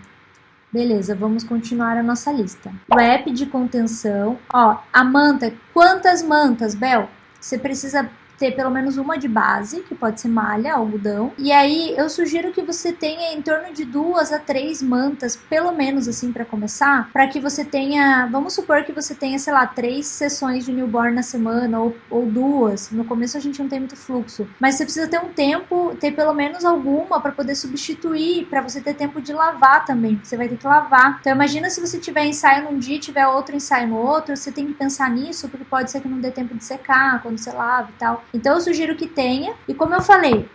Beleza, vamos continuar a nossa lista. Wrap de contenção. Ó, a manta, quantas mantas, Bel? Você precisa ter pelo menos uma de base, que pode ser malha, algodão. E aí eu sugiro que você tenha em torno de 2 a 3 mantas, pelo menos assim para começar, para que você tenha, vamos supor que você tenha, sei lá, 3 sessões de newborn na semana ou 2. No começo a gente não tem muito fluxo, mas você precisa ter um tempo, ter pelo menos alguma para poder substituir, para você ter tempo de lavar também, porque você vai ter que lavar. Então imagina se você tiver ensaio num dia e tiver outro ensaio no outro, você tem que pensar nisso, porque pode ser que não dê tempo de secar quando você lava e tal. Então eu sugiro que tenha, e como eu falei,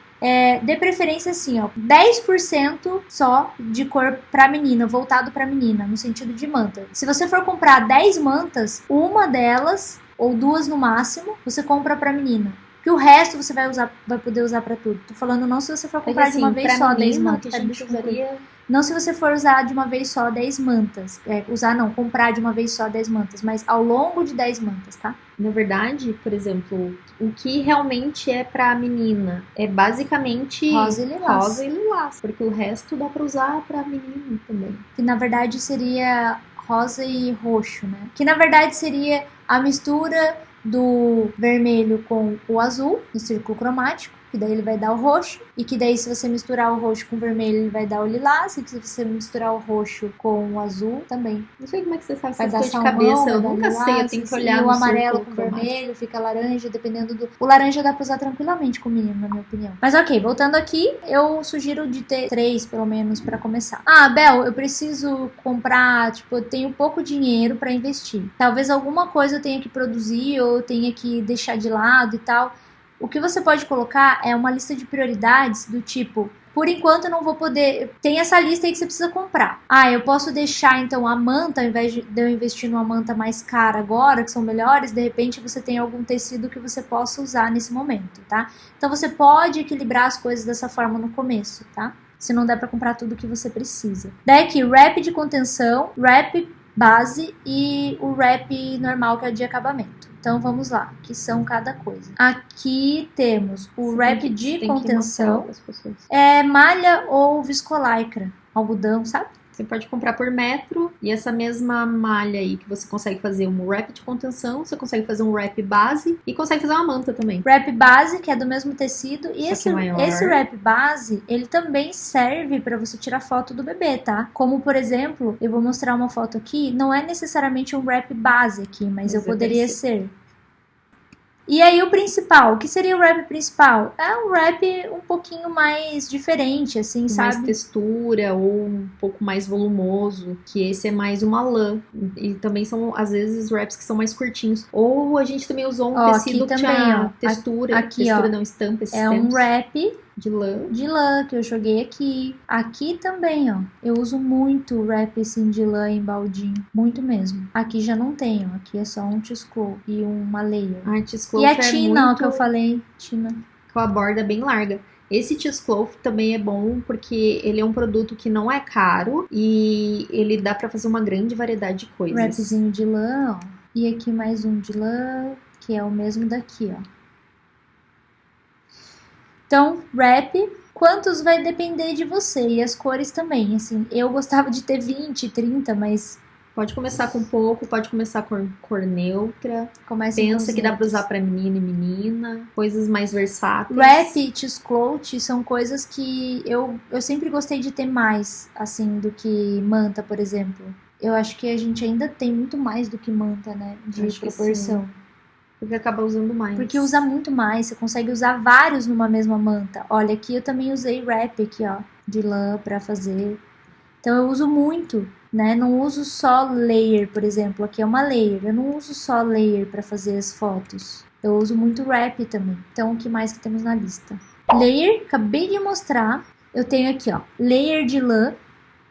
dê preferência assim, ó, 10% só de cor pra menina, voltado pra menina, no sentido de manta. Se você for comprar 10 mantas, uma delas, ou 2 no máximo, você compra pra menina. Que o resto você vai poder usar pra tudo. Tô falando não se você for comprar assim, de uma vez só 10 menina, mantas. que a gente usaria... Não se você for usar de uma vez só 10 mantas. Comprar de uma vez só 10 mantas, mas ao longo de 10 mantas, tá? Na verdade, por exemplo, o que realmente é pra menina é basicamente rosa e lilás, porque o resto dá pra usar pra menino também. Que na verdade seria rosa e roxo, né? Que na verdade seria a mistura do vermelho com o azul, no círculo cromático, que daí ele vai dar o roxo, e que daí se você misturar o roxo com o vermelho, ele vai dar o lilás, e que se você misturar o roxo com o azul, também. Não sei como é que você sabe, vai você dar de salmão, cabeça, eu nunca sei, eu tenho que olhar e no o amarelo círculo com o cromático. vermelho, fica laranja, dependendo do... O laranja dá pra usar tranquilamente com o menino, na minha opinião. Mas ok, voltando aqui, eu sugiro de ter 3, pelo menos, pra começar. Ah, Bel, eu preciso comprar, tipo, eu tenho pouco dinheiro pra investir. Talvez alguma coisa eu tenha que produzir, ou eu tenha que deixar de lado e tal. O que você pode colocar é uma lista de prioridades do tipo, por enquanto eu não vou poder... Tem essa lista aí que você precisa comprar. Ah, eu posso deixar então a manta, ao invés de eu investir numa manta mais cara agora, que são melhores, de repente você tem algum tecido que você possa usar nesse momento, tá? Então você pode equilibrar as coisas dessa forma no começo, tá? Se não der pra comprar tudo que você precisa. Daí aqui, wrap de contenção, wrap base e o wrap normal, que é de acabamento. Então vamos lá, que são cada coisa. Aqui temos o wrap de contenção, é malha ou viscolaicra, algodão, sabe? Você pode comprar por metro, e essa mesma malha aí que você consegue fazer um wrap de contenção, você consegue fazer um wrap base e consegue fazer uma manta também. Wrap base, que é do mesmo tecido, e esse wrap base, ele também serve para você tirar foto do bebê, tá? Como, por exemplo, eu vou mostrar uma foto aqui, não é necessariamente um wrap base aqui, mas eu poderia ser. E aí o principal, o que seria o wrap principal? É um wrap um pouquinho mais diferente, assim, sabe? Mais textura ou um pouco mais volumoso, que esse é mais uma lã. E também são, às vezes, wraps que são mais curtinhos. Ou a gente também usou um tecido que tinha textura. Aqui, textura não, estampa. É um wrap de lã. De lã, que eu joguei aqui. Aqui também, ó. Eu uso muito wrap assim de lã em baldinho. Muito mesmo. Aqui já não tenho. Aqui é só um cheesecloth e uma layer. Ah, cheesecloth e a Tina, muito... ó, que eu falei. Tina. Com a borda bem larga. Esse cheesecloth também é bom porque ele é um produto que não é caro e ele dá pra fazer uma grande variedade de coisas. Wrapzinho de lã, ó. E aqui mais um de lã, que é o mesmo daqui, ó. Então, wrap, quantos vai depender de você e as cores também, assim, eu gostava de ter 20, 30, mas... Pode começar com pouco, pode começar com cor neutra, pensa que dá pra usar pra menino e menina, coisas mais versáteis. Wrap e cheesecloth são coisas que eu sempre gostei de ter mais, assim, do que manta, por exemplo. Eu acho que a gente ainda tem muito mais do que manta, né, de proporção. Porque acaba usando mais. Porque usa muito mais, você consegue usar vários numa mesma manta. Olha, aqui eu também usei wrap aqui, ó, de lã pra fazer. Então eu uso muito, né? Não uso só layer, por exemplo. Aqui é uma layer. Eu não uso só layer pra fazer as fotos. Eu uso muito wrap também. Então o que mais que temos na lista? Layer, acabei de mostrar. Eu tenho aqui, ó, layer de lã,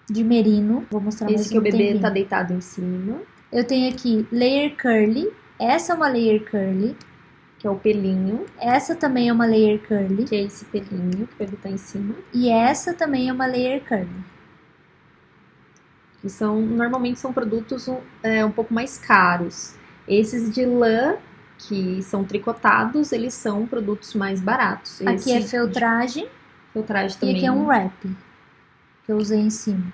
de merino. Vou mostrar mais um tempinho. Esse que o bebê tá deitado em cima. Eu tenho aqui layer curly. Essa é uma layer curly, que é o pelinho. Essa também é uma layer curly, que é esse pelinho que o bebê tá em cima. E essa também é uma layer curly. Que normalmente são produtos um pouco mais caros. Esses de lã, que são tricotados, eles são produtos mais baratos. Aqui é feltragem. Feltragem também. E aqui é um wrap, que eu usei em cima.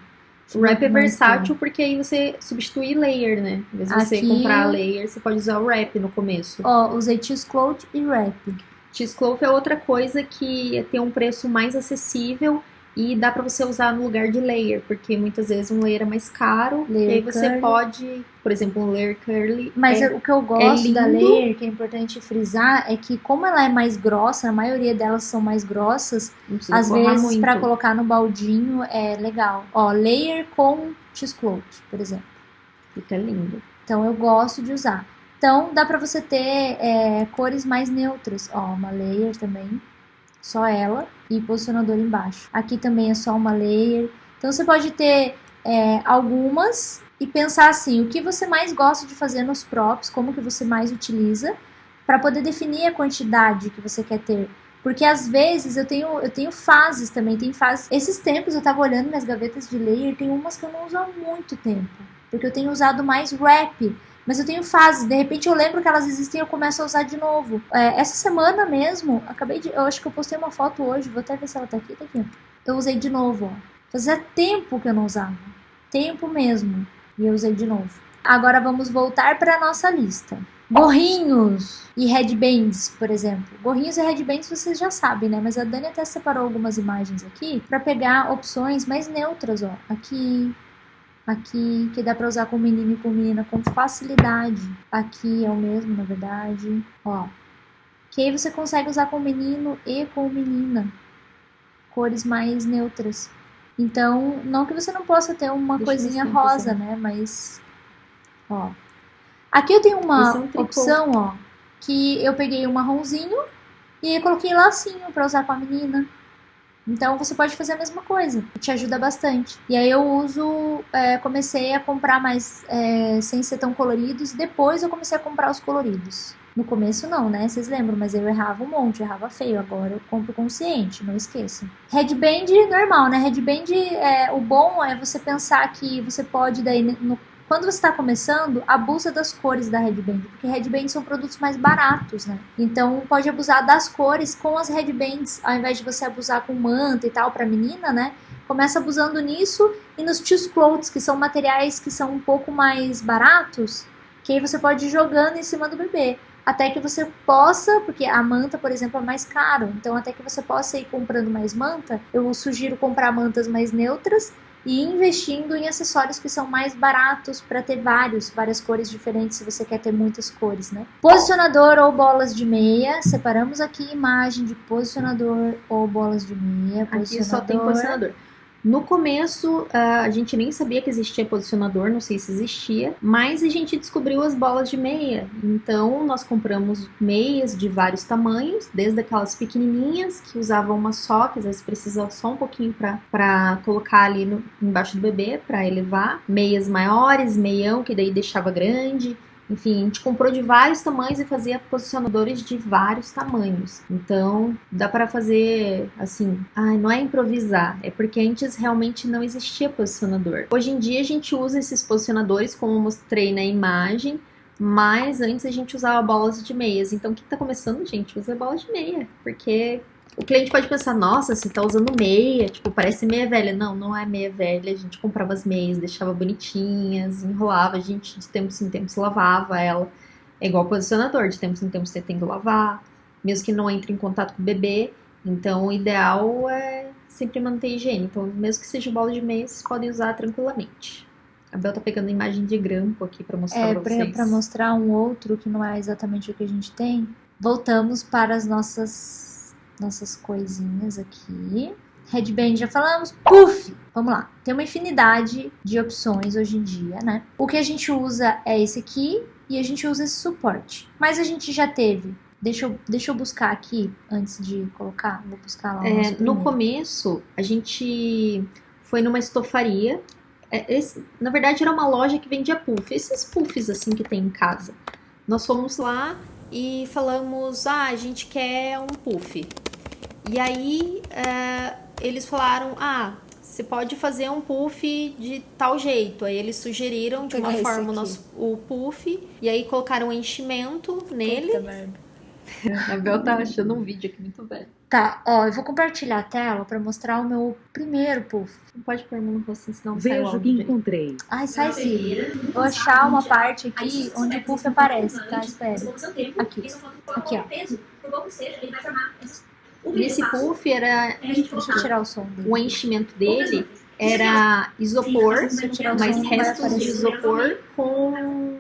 O wrap é versátil porque aí você substitui layer, né? Em vez de você comprar layer, você pode usar o wrap no começo. Ó, usei cheesecloth e wrap. Cheesecloth é outra coisa que tem um preço mais acessível e dá pra você usar no lugar de layer, porque muitas vezes um layer é mais caro, Layer e aí você curly. pode, por exemplo, um layer curly. Mas o que eu gosto da lindo. layer, que é importante frisar, é que como ela é mais grossa, a maioria delas são mais grossas, Não precisa às borrar vezes muito. pra colocar no baldinho é legal. Ó, layer com cheesecloth, por exemplo. Fica lindo. Então eu gosto de usar. Então dá pra você ter cores mais neutras. Ó, uma layer também, só ela, e posicionador embaixo. Aqui também é só uma layer. Então você pode ter algumas e pensar assim, o que você mais gosta de fazer nos props, como que você mais utiliza, para poder definir a quantidade que você quer ter. Porque às vezes eu tenho fases também, tem fases. Esses tempos eu tava olhando minhas gavetas de layer, tem umas que eu não uso há muito tempo, porque eu tenho usado mais wrap. Mas eu tenho fases, de repente eu lembro que elas existem e eu começo a usar de novo. Essa semana mesmo, eu acho que eu postei uma foto hoje, vou até ver se ela tá aqui, Eu usei de novo, ó. Fazia tempo que eu não usava. Tempo mesmo. E eu usei de novo. Agora vamos voltar para a nossa lista. Gorrinhos e headbands, por exemplo. Gorrinhos e headbands vocês já sabem, né? Mas a Dani até separou algumas imagens aqui para pegar opções mais neutras, ó. Aqui, que dá pra usar com menino e com menina com facilidade. Aqui é o mesmo, na verdade. Ó. Que aí você consegue usar com menino e com menina. Cores mais neutras. Então, não que você não possa ter uma coisinha rosa, né? Mas, ó. Aqui eu tenho uma opção, ó. Que eu peguei um marronzinho e coloquei lacinho pra usar com a menina. Então você pode fazer a mesma coisa, te ajuda bastante. E aí eu comecei a comprar mais sem ser tão coloridos, depois eu comecei a comprar os coloridos. No começo não, né? Vocês lembram, mas eu errava um monte, eu errava feio. Agora eu compro consciente, não esqueçam. Headband normal, né? Headband, o bom é você pensar que você pode daí quando você está começando, abusa das cores da headband, porque headbands são produtos mais baratos, né? Então pode abusar das cores com as headbands, ao invés de você abusar com manta e tal para menina, né? Começa abusando nisso e nos cheesecloths, que são materiais que são um pouco mais baratos, que aí você pode ir jogando em cima do bebê. Até que você possa, porque a manta, por exemplo, é mais caro, então até que você possa ir comprando mais manta, eu sugiro comprar mantas mais neutras e investindo em acessórios que são mais baratos para ter várias cores diferentes, se você quer ter muitas cores, né? Posicionador ou bolas de meia. Separamos aqui imagem de posicionador ou bolas de meia. Aqui só tem posicionador. No começo, a gente nem sabia que existia posicionador, não sei se existia, mas a gente descobriu as bolas de meia. Então, nós compramos meias de vários tamanhos, desde aquelas pequenininhas, que usavam uma só, que às vezes precisava só um pouquinho para colocar ali embaixo do bebê, para elevar. Meias maiores, meião, que daí deixava grande. Enfim, a gente comprou de vários tamanhos e fazia posicionadores de vários tamanhos. Então, dá para fazer assim, não é improvisar, é porque antes realmente não existia posicionador. Hoje em dia a gente usa esses posicionadores, como eu mostrei na imagem, mas antes a gente usava bolas de meias. Então, quem tá começando, gente, usa bola de meia, porque o cliente pode pensar, nossa, você tá usando meia, tipo, parece meia velha. Não, não é meia velha, a gente comprava as meias, deixava bonitinhas, enrolava, a gente de tempos em tempos lavava ela. É igual posicionador, de tempos em tempos você tem que lavar, mesmo que não entre em contato com o bebê. Então o ideal é sempre manter a higiene. Então mesmo que seja bola de meia, vocês podem usar tranquilamente. A Bel tá pegando a imagem de grampo aqui pra mostrar pra vocês. Pra mostrar um outro que não é exatamente o que a gente tem. Voltamos para as nossas coisinhas aqui. Headband já falamos. Puff! Vamos lá. Tem uma infinidade de opções hoje em dia, né? O que a gente usa é esse aqui e a gente usa esse suporte. Mas a gente já teve. Deixa eu buscar aqui antes de colocar. Vou buscar lá o nosso No começo, a gente foi numa estofaria. Na verdade, era uma loja que vendia puff. Esses puffs assim que tem em casa. Nós fomos lá e falamos, a gente quer um puff. E aí, eles falaram, você pode fazer um puff de tal jeito. Aí eles sugeriram de uma forma o puff, e aí colocaram um enchimento nele. A Bel tá achando um vídeo aqui muito velho. Tá, ó, eu vou compartilhar a tela pra mostrar o meu primeiro puff. Não pode pôr no você, senão Vejo que encontrei. Ai, sai sim. Vou achar uma parte aqui onde o puff aparece, tá? Espera. Aqui, ó. por pouco que seja, ele vai formar esses... E esse puff era... Deixa eu tirar o som dele. O enchimento dele era isopor, mas restos de isopor com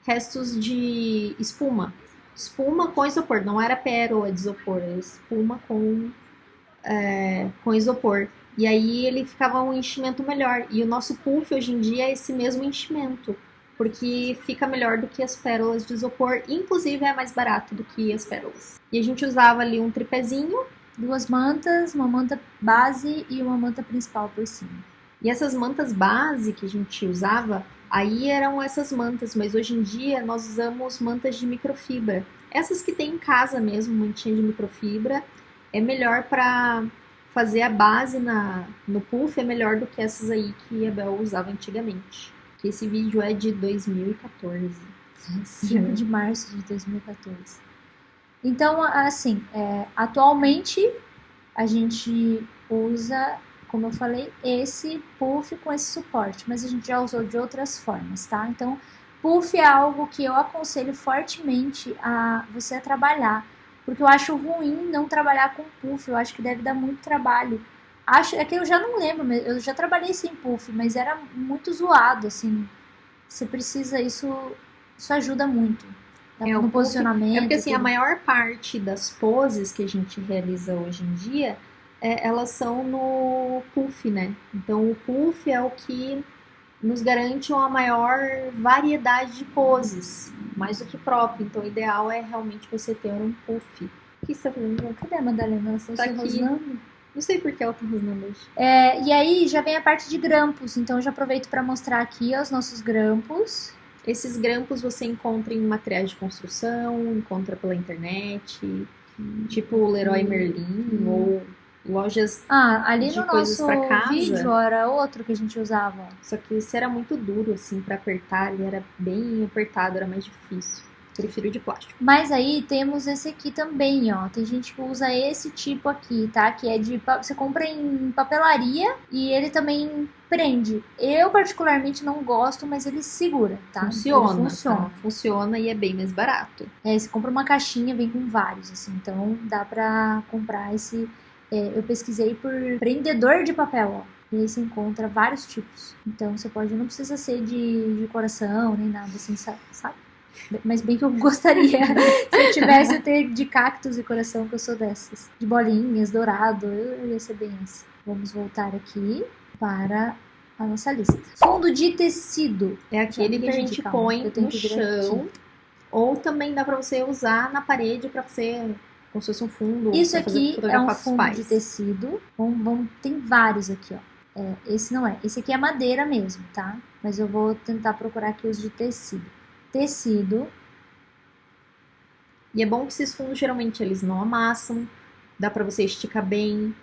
restos de espuma. Espuma com isopor, não era pérola de isopor, era espuma com isopor. E aí ele ficava um enchimento melhor. E o nosso puff hoje em dia é esse mesmo enchimento, porque fica melhor do que as pérolas de isopor, inclusive é mais barato do que as pérolas. E a gente usava ali um tripézinho, 2 mantas, uma manta base e uma manta principal por cima. E essas mantas base que a gente usava, aí eram essas mantas, mas hoje em dia nós usamos mantas de microfibra. Essas que tem em casa mesmo, mantinha de microfibra, é melhor para fazer a base no puff, é melhor do que essas aí que a Bel usava antigamente. Que esse vídeo é de 2014. 5 de março de 2014. Então, assim, atualmente a gente usa, como eu falei, esse puff com esse suporte, mas a gente já usou de outras formas, tá? Então, puff é algo que eu aconselho fortemente a você trabalhar, porque eu acho ruim não trabalhar com puff, eu acho que deve dar muito trabalho. É que eu já não lembro, eu já trabalhei sem puff, mas era muito zoado, assim. Você precisa, isso ajuda muito. No posicionamento. É porque assim, a maior parte das poses que a gente realiza hoje em dia, elas são no puff, né? Então o puff é o que nos garante uma maior variedade de poses, mais do que próprio. Então o ideal é realmente você ter um puff. O que você está fazendo? Cadê a Madalena? Ela está rosnando? Não sei por que ela tá rosnando hoje. E aí já vem a parte de grampos, então eu já aproveito para mostrar aqui os nossos grampos. Esses grampos você encontra em materiais de construção, encontra pela internet, tipo o Leroy Merlin ou lojas ali de no coisas nosso pra casa. vídeo era outro que a gente usava. Só que esse era muito duro, assim, pra apertar, ele era bem apertado, era mais difícil. Prefiro de plástico. Mas aí temos esse aqui também, ó. Tem gente que usa esse tipo aqui, tá? Que é você compra em papelaria e ele também prende. Eu particularmente não gosto, mas ele segura, tá? Funciona. Tá? Funciona e é bem mais barato. Você compra uma caixinha, vem com vários, assim. Então dá pra comprar esse. Eu pesquisei por prendedor de papel, ó. E aí você encontra vários tipos. Então você não precisa ser de coração nem nada assim, sabe? Mas bem que eu gostaria. Se eu tivesse, eu ter de cactos e coração, que eu sou dessas. De bolinhas, dourado, eu ia ser bem essa. Vamos voltar aqui para a nossa lista. Fundo de tecido. É aquele que a gente põe no chão. Ou também dá pra você usar na parede pra você, como se fosse um fundo. Isso aqui é um fundo de tecido. Tem vários aqui, ó. Esse não é. Esse aqui é madeira mesmo, tá? Mas eu vou tentar procurar aqui os de tecido. E é bom que esses fundos geralmente eles não amassam, dá pra você esticar bem,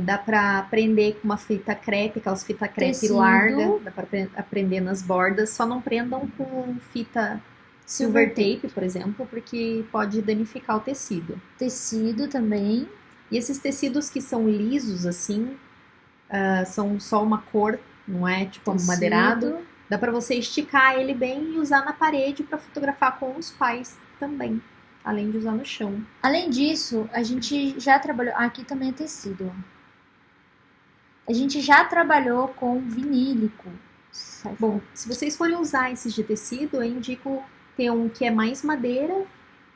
dá pra prender com uma fita crepe, aquelas fita crepe larga, dá pra prender nas bordas, só não prendam com fita silver tape, por exemplo, porque pode danificar o tecido. Tecido também. E esses tecidos que são lisos assim, são só uma cor, não é tipo madeirado. Dá pra você esticar ele bem e usar na parede pra fotografar com os pais também, além de usar no chão. Além disso, a gente já trabalhou... Aqui também é tecido. A gente já trabalhou com vinílico. Bom, se vocês forem usar esses de tecido, eu indico ter um que é mais madeira,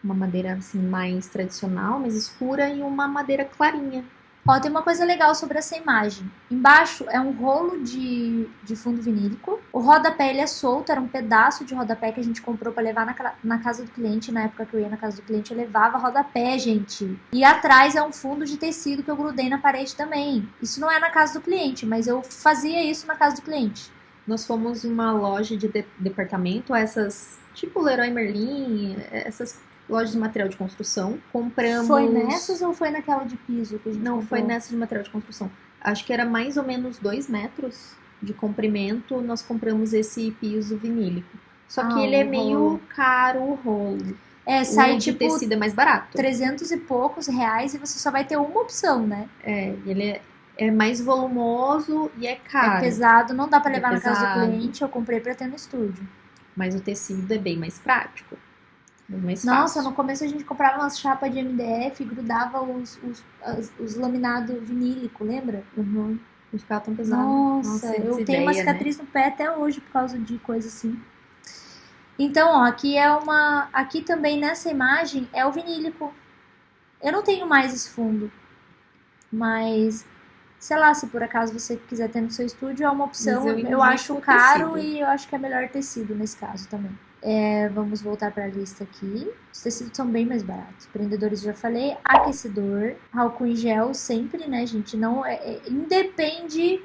uma madeira assim mais tradicional, mais escura, e uma madeira clarinha. Ó, tem uma coisa legal sobre essa imagem. Embaixo é um rolo de fundo vinílico. O rodapé ele é solto, era um pedaço de rodapé que a gente comprou pra levar na casa do cliente. Na época que eu ia na casa do cliente, eu levava rodapé, gente. E atrás é um fundo de tecido que eu grudei na parede também. Isso não é na casa do cliente, mas eu fazia isso na casa do cliente. Nós fomos em uma loja de departamento, essas tipo Leroy Merlin, essas lojas de material de construção. Compramos... Foi nessas ou foi naquela de piso que a gente comprou? Foi nessa de material de construção. Acho que era mais ou menos 2 metros de comprimento. Nós compramos esse piso vinílico. Só que ele é meio caro, o rolo. Sai o de tipo tecido é mais barato. 300 e poucos reais e você só vai ter uma opção, né? Ele é mais volumoso e é caro. É pesado, não dá pra levar na casa do cliente. Eu comprei pra ter no estúdio. Mas o tecido é bem mais prático. É mais Nossa, fácil. no começo a gente comprava umas chapas de MDF e grudava os laminados vinílico, lembra? Uhum. Não ficava tão pesado. Nossa, eu eu tenho uma cicatriz no pé até hoje por causa de coisa assim. Então, ó, aqui também nessa imagem é o vinílico. Eu não tenho mais esse fundo, mas sei lá, se por acaso você quiser ter no seu estúdio, é uma opção. Mas eu Eu acho indico caro tecido. e eu acho que é melhor tecido nesse caso também. Vamos voltar para a lista aqui. Os tecidos são bem mais baratos. Prendedores já falei, aquecedor, álcool em gel sempre, né, gente? Não independe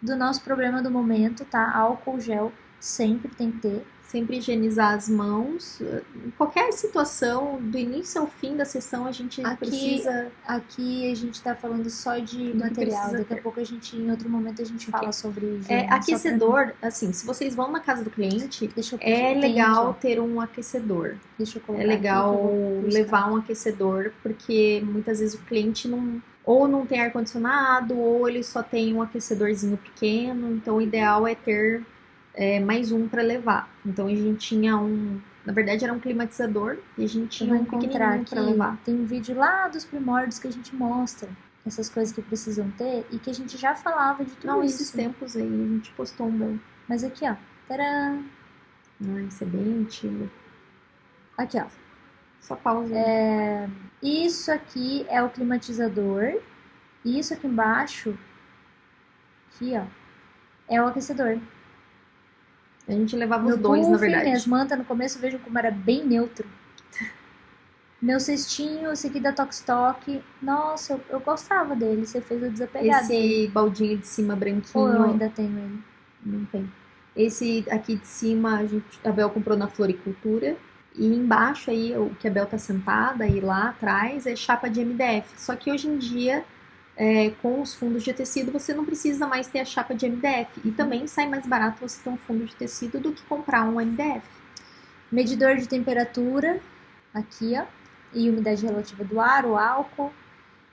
do nosso problema do momento, tá? Álcool gel sempre tem que ter. Sempre higienizar as mãos. Em qualquer situação, do início ao fim da sessão, a gente precisa. Aqui a gente tá falando só de Do que material. precisa Daqui a ter. pouco em outro momento a gente fala sobre higiene. Aquecedor, assim, se vocês vão na casa do cliente, Deixa eu é tem legal aqui, ter um aquecedor. deixa eu colocar É legal aqui que eu vou buscar. levar um aquecedor, porque muitas vezes o cliente não tem ar-condicionado, ou ele só tem um aquecedorzinho pequeno, então o ideal é ter mais um para levar. Então a gente tinha na verdade era um climatizador, e a gente Eu tinha vou um encontrar pequenininho aqui, para levar. tem um vídeo lá dos primórdios que a gente mostra essas coisas que precisam ter e que a gente já falava de tudo isso. Esses tempos aí a gente postou um bom. Mas aqui, ó, tcharam! Isso é bem antigo. Aqui, ó. Só pausa. Isso aqui é o climatizador. E isso aqui embaixo, aqui, ó, é o aquecedor. A gente levava Meu os dois, na puff, verdade. minhas mantas no começo, vejam como era bem neutro. Meu cestinho, esse aqui da Tokstok. Nossa, eu gostava dele. Você fez eu desapegar dele. Esse baldinho de cima Ou branquinho. eu ainda tenho ele. Não tem. Esse aqui de cima a Bel comprou na Floricultura. E embaixo aí, o que a Bel tá sentada aí lá atrás, é chapa de MDF. Só que hoje em dia, com os fundos de tecido, você não precisa mais ter a chapa de MDF. E também sai mais barato você ter um fundo de tecido do que comprar um MDF. Medidor de temperatura, aqui, ó. E umidade relativa do ar, o álcool.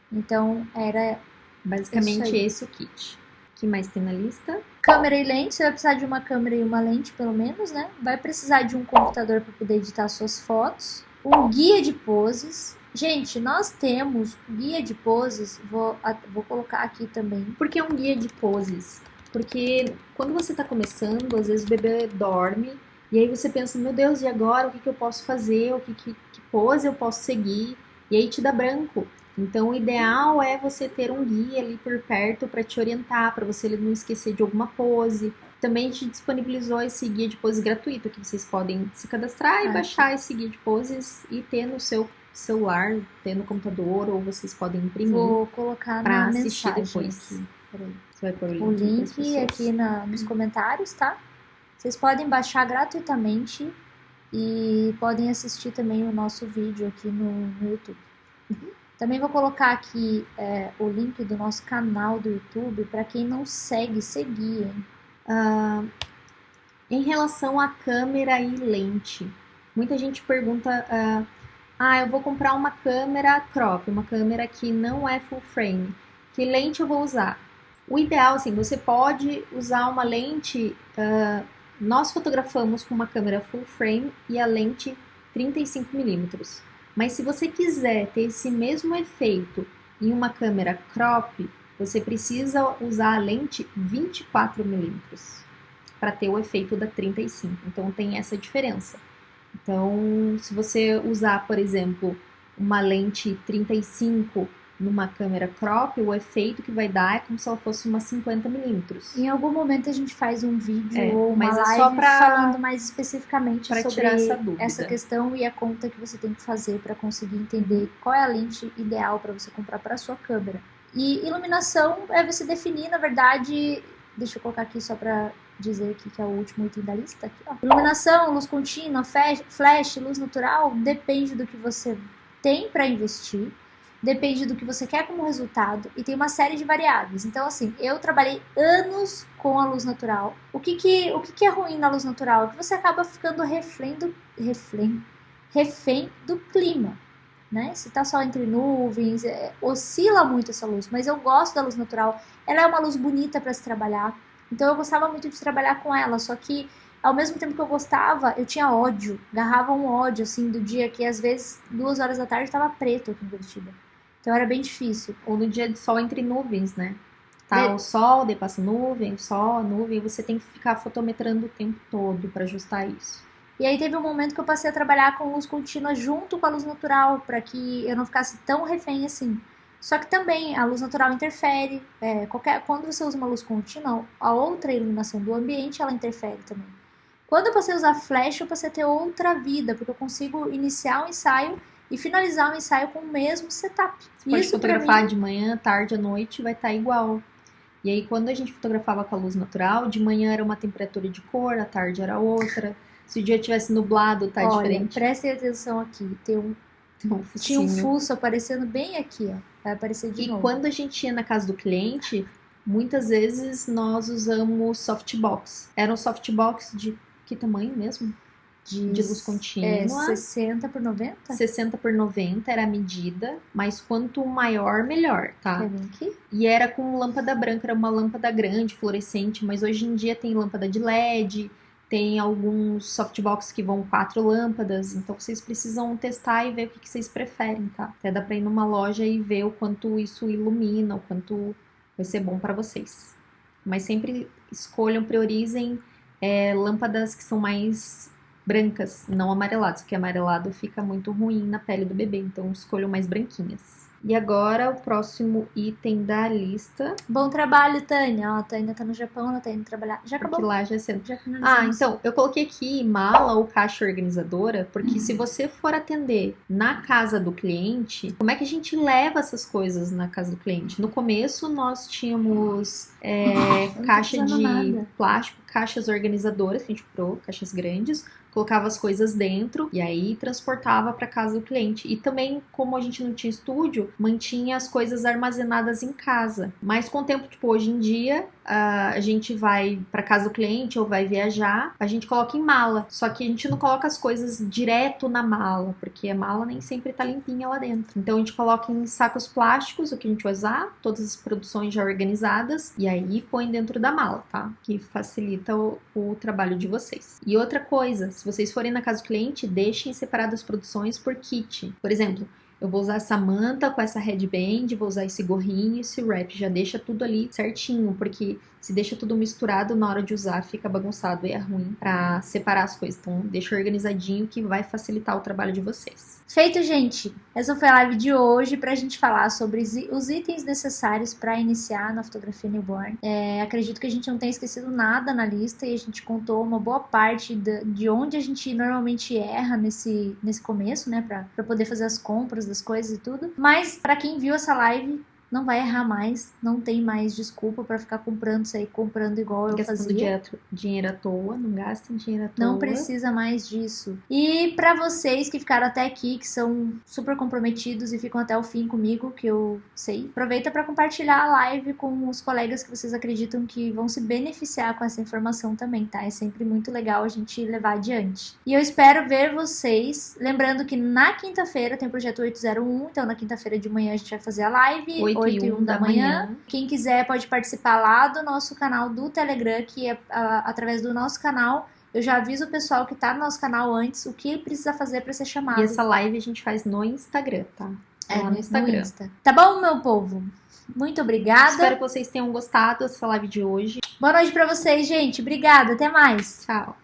Então, era Basicamente esse o kit. O que mais tem na lista? câmera e lente. Você vai precisar de uma câmera e uma lente, pelo menos, né? Vai precisar de um computador para poder editar suas fotos. Um guia de poses. Gente, nós temos guia de poses. Vou colocar aqui também. Por que um guia de poses? Porque quando você está começando, às vezes o bebê dorme. E aí você pensa, meu Deus, e agora? O que eu posso fazer? Que pose eu posso seguir? E aí te dá branco. Então, o ideal é você ter um guia ali por perto para te orientar, para você não esquecer de alguma pose. Também a gente disponibilizou esse guia de poses gratuito, que vocês podem se cadastrar e baixar esse guia de poses e ter no seu celular, ter no computador, ou vocês podem imprimir. Vou colocar para na assistir mensagem depois. aqui. Peraí. Você vai pôr O link aqui nos comentários, tá? Vocês podem baixar gratuitamente e podem assistir também o nosso vídeo aqui no YouTube. Também vou colocar aqui o link do nosso canal do YouTube para quem não segue, seguir, hein? Em relação à câmera e lente, muita gente pergunta: eu vou comprar uma câmera crop, uma câmera que não é full frame. Que lente eu vou usar? O ideal, assim, você pode usar uma lente. Nós fotografamos com uma câmera full frame e a lente 35mm. Mas se você quiser ter esse mesmo efeito em uma câmera crop, você precisa usar a lente 24mm para ter o efeito da 35. Então tem essa diferença. Então, se você usar, por exemplo, uma lente 35 numa câmera crop, o efeito que vai dar é como se ela fosse uma 50mm. Em algum momento a gente faz um vídeo ou uma mas live só falando mais especificamente pra sobre tirar essa dúvida. essa questão e a conta que você tem que fazer para conseguir entender qual é a lente ideal para você comprar para sua câmera. E iluminação é você definir, na verdade, deixa eu colocar aqui só para dizer aqui que é o último item da lista. Aqui, ó. Iluminação, luz contínua, flash, luz natural, depende do que você tem para investir. Depende do que você quer como resultado e tem uma série de variáveis. Então, assim, eu trabalhei anos com a luz natural. O que é ruim na luz natural? É que você acaba ficando refém do clima, né? Se tá só entre nuvens, oscila muito essa luz. Mas eu gosto da luz natural. Ela é uma luz bonita para se trabalhar. Então, eu gostava muito de trabalhar com ela. Só que ao mesmo tempo que eu gostava, eu tinha ódio. Agarrava um ódio, assim, do dia que às vezes 2 horas da tarde tava preto aqui em Curitiba. Então era bem difícil. Ou no dia de sol entre nuvens, né? Tá o sol, daí passa nuvem, sol, nuvem, você tem que ficar fotometrando o tempo todo pra ajustar isso. E aí teve um momento que eu passei a trabalhar com luz contínua junto com a luz natural, para que eu não ficasse tão refém assim. Só que também a luz natural interfere. Quando você usa uma luz contínua, a outra iluminação do ambiente ela interfere também. Quando eu passei a usar flash, eu passei a ter outra vida, porque eu consigo iniciar um ensaio e finalizar um ensaio com o mesmo setup. Você pode Isso fotografar de manhã, tarde, à noite, vai estar igual. E aí quando a gente fotografava com a luz natural, de manhã era uma temperatura de cor, à tarde era outra. Se o dia tivesse nublado, tá diferente. Prestem atenção aqui. Tinha um fuço aparecendo bem aqui, ó. Vai aparecer de novo. E quando a gente ia na casa do cliente, muitas vezes nós usamos softbox. Era um softbox de que tamanho mesmo? De luz contínua. 60 por 90? 60 por 90 era a medida, mas quanto maior, melhor, tá? Quer vir aqui? E era com lâmpada branca, era uma lâmpada grande, fluorescente, mas hoje em dia tem lâmpada de LED, tem alguns softbox que vão 4 lâmpadas, então vocês precisam testar e ver o que vocês preferem, tá? Até dá pra ir numa loja e ver o quanto isso ilumina, o quanto vai ser bom pra vocês. Mas sempre escolham, priorizem lâmpadas que são mais brancas, não amareladas, porque amarelado fica muito ruim na pele do bebê, então escolham mais branquinhas. E agora o próximo item da lista. Bom trabalho, Tânia. Ó, a Tânia tá no Japão, ela tá indo trabalhar. Já acabou? Porque lá já é cedo. Já finalizamos. Então, eu coloquei aqui mala ou caixa organizadora, porque se você for atender na casa do cliente, como é que a gente leva essas coisas na casa do cliente? No começo, nós tínhamos caixa de plástico, caixas organizadoras, que a gente comprou, caixas grandes, colocava as coisas dentro e aí transportava para casa do cliente. E também, como a gente não tinha estúdio, mantinha as coisas armazenadas em casa. Mas com o tempo, tipo, hoje em dia, a gente vai para casa do cliente ou vai viajar, a gente coloca em mala. Só que a gente não coloca as coisas direto na mala, porque a mala nem sempre tá limpinha lá dentro. Então a gente coloca em sacos plásticos o que a gente vai usar, todas as produções já organizadas, e aí põe dentro da mala, tá? Que facilita o trabalho de vocês. E outra coisa, se vocês forem na casa do cliente, deixem separadas as produções por kit. Por exemplo, eu vou usar essa manta com essa headband, vou usar esse gorrinho, esse wrap. Já deixa tudo ali certinho, porque se deixa tudo misturado, na hora de usar fica bagunçado e é ruim pra separar as coisas. Então deixa organizadinho que vai facilitar o trabalho de vocês. Feito, gente! Essa foi a live de hoje pra gente falar sobre os itens necessários pra iniciar na fotografia newborn. Acredito que a gente não tenha esquecido nada na lista e a gente contou uma boa parte de onde a gente normalmente erra nesse começo, né? Pra poder fazer as compras das coisas e tudo. Mas pra quem viu essa live, não vai errar mais, não tem mais desculpa pra ficar comprando isso aí, comprando igual eu fazia. Dinheiro à toa, não gastem dinheiro à toa. Não precisa mais disso. E pra vocês que ficaram até aqui, que são super comprometidos e ficam até o fim comigo, que eu sei, aproveita pra compartilhar a live com os colegas que vocês acreditam que vão se beneficiar com essa informação também, tá? É sempre muito legal a gente levar adiante. E eu espero ver vocês, lembrando que na quinta-feira tem o Projeto 801, então na quinta-feira de manhã a gente vai fazer a live, 8 e 1 da manhã. Quem quiser pode participar lá do nosso canal do Telegram, que é através do nosso canal. Eu já aviso o pessoal que tá no nosso canal antes o que precisa fazer pra ser chamado. E essa live a gente faz no Instagram, tá? Lá no Instagram. Insta. Tá bom, meu povo? Muito obrigada. Espero que vocês tenham gostado dessa live de hoje. Boa noite pra vocês, gente. Obrigada. Até mais. Tchau.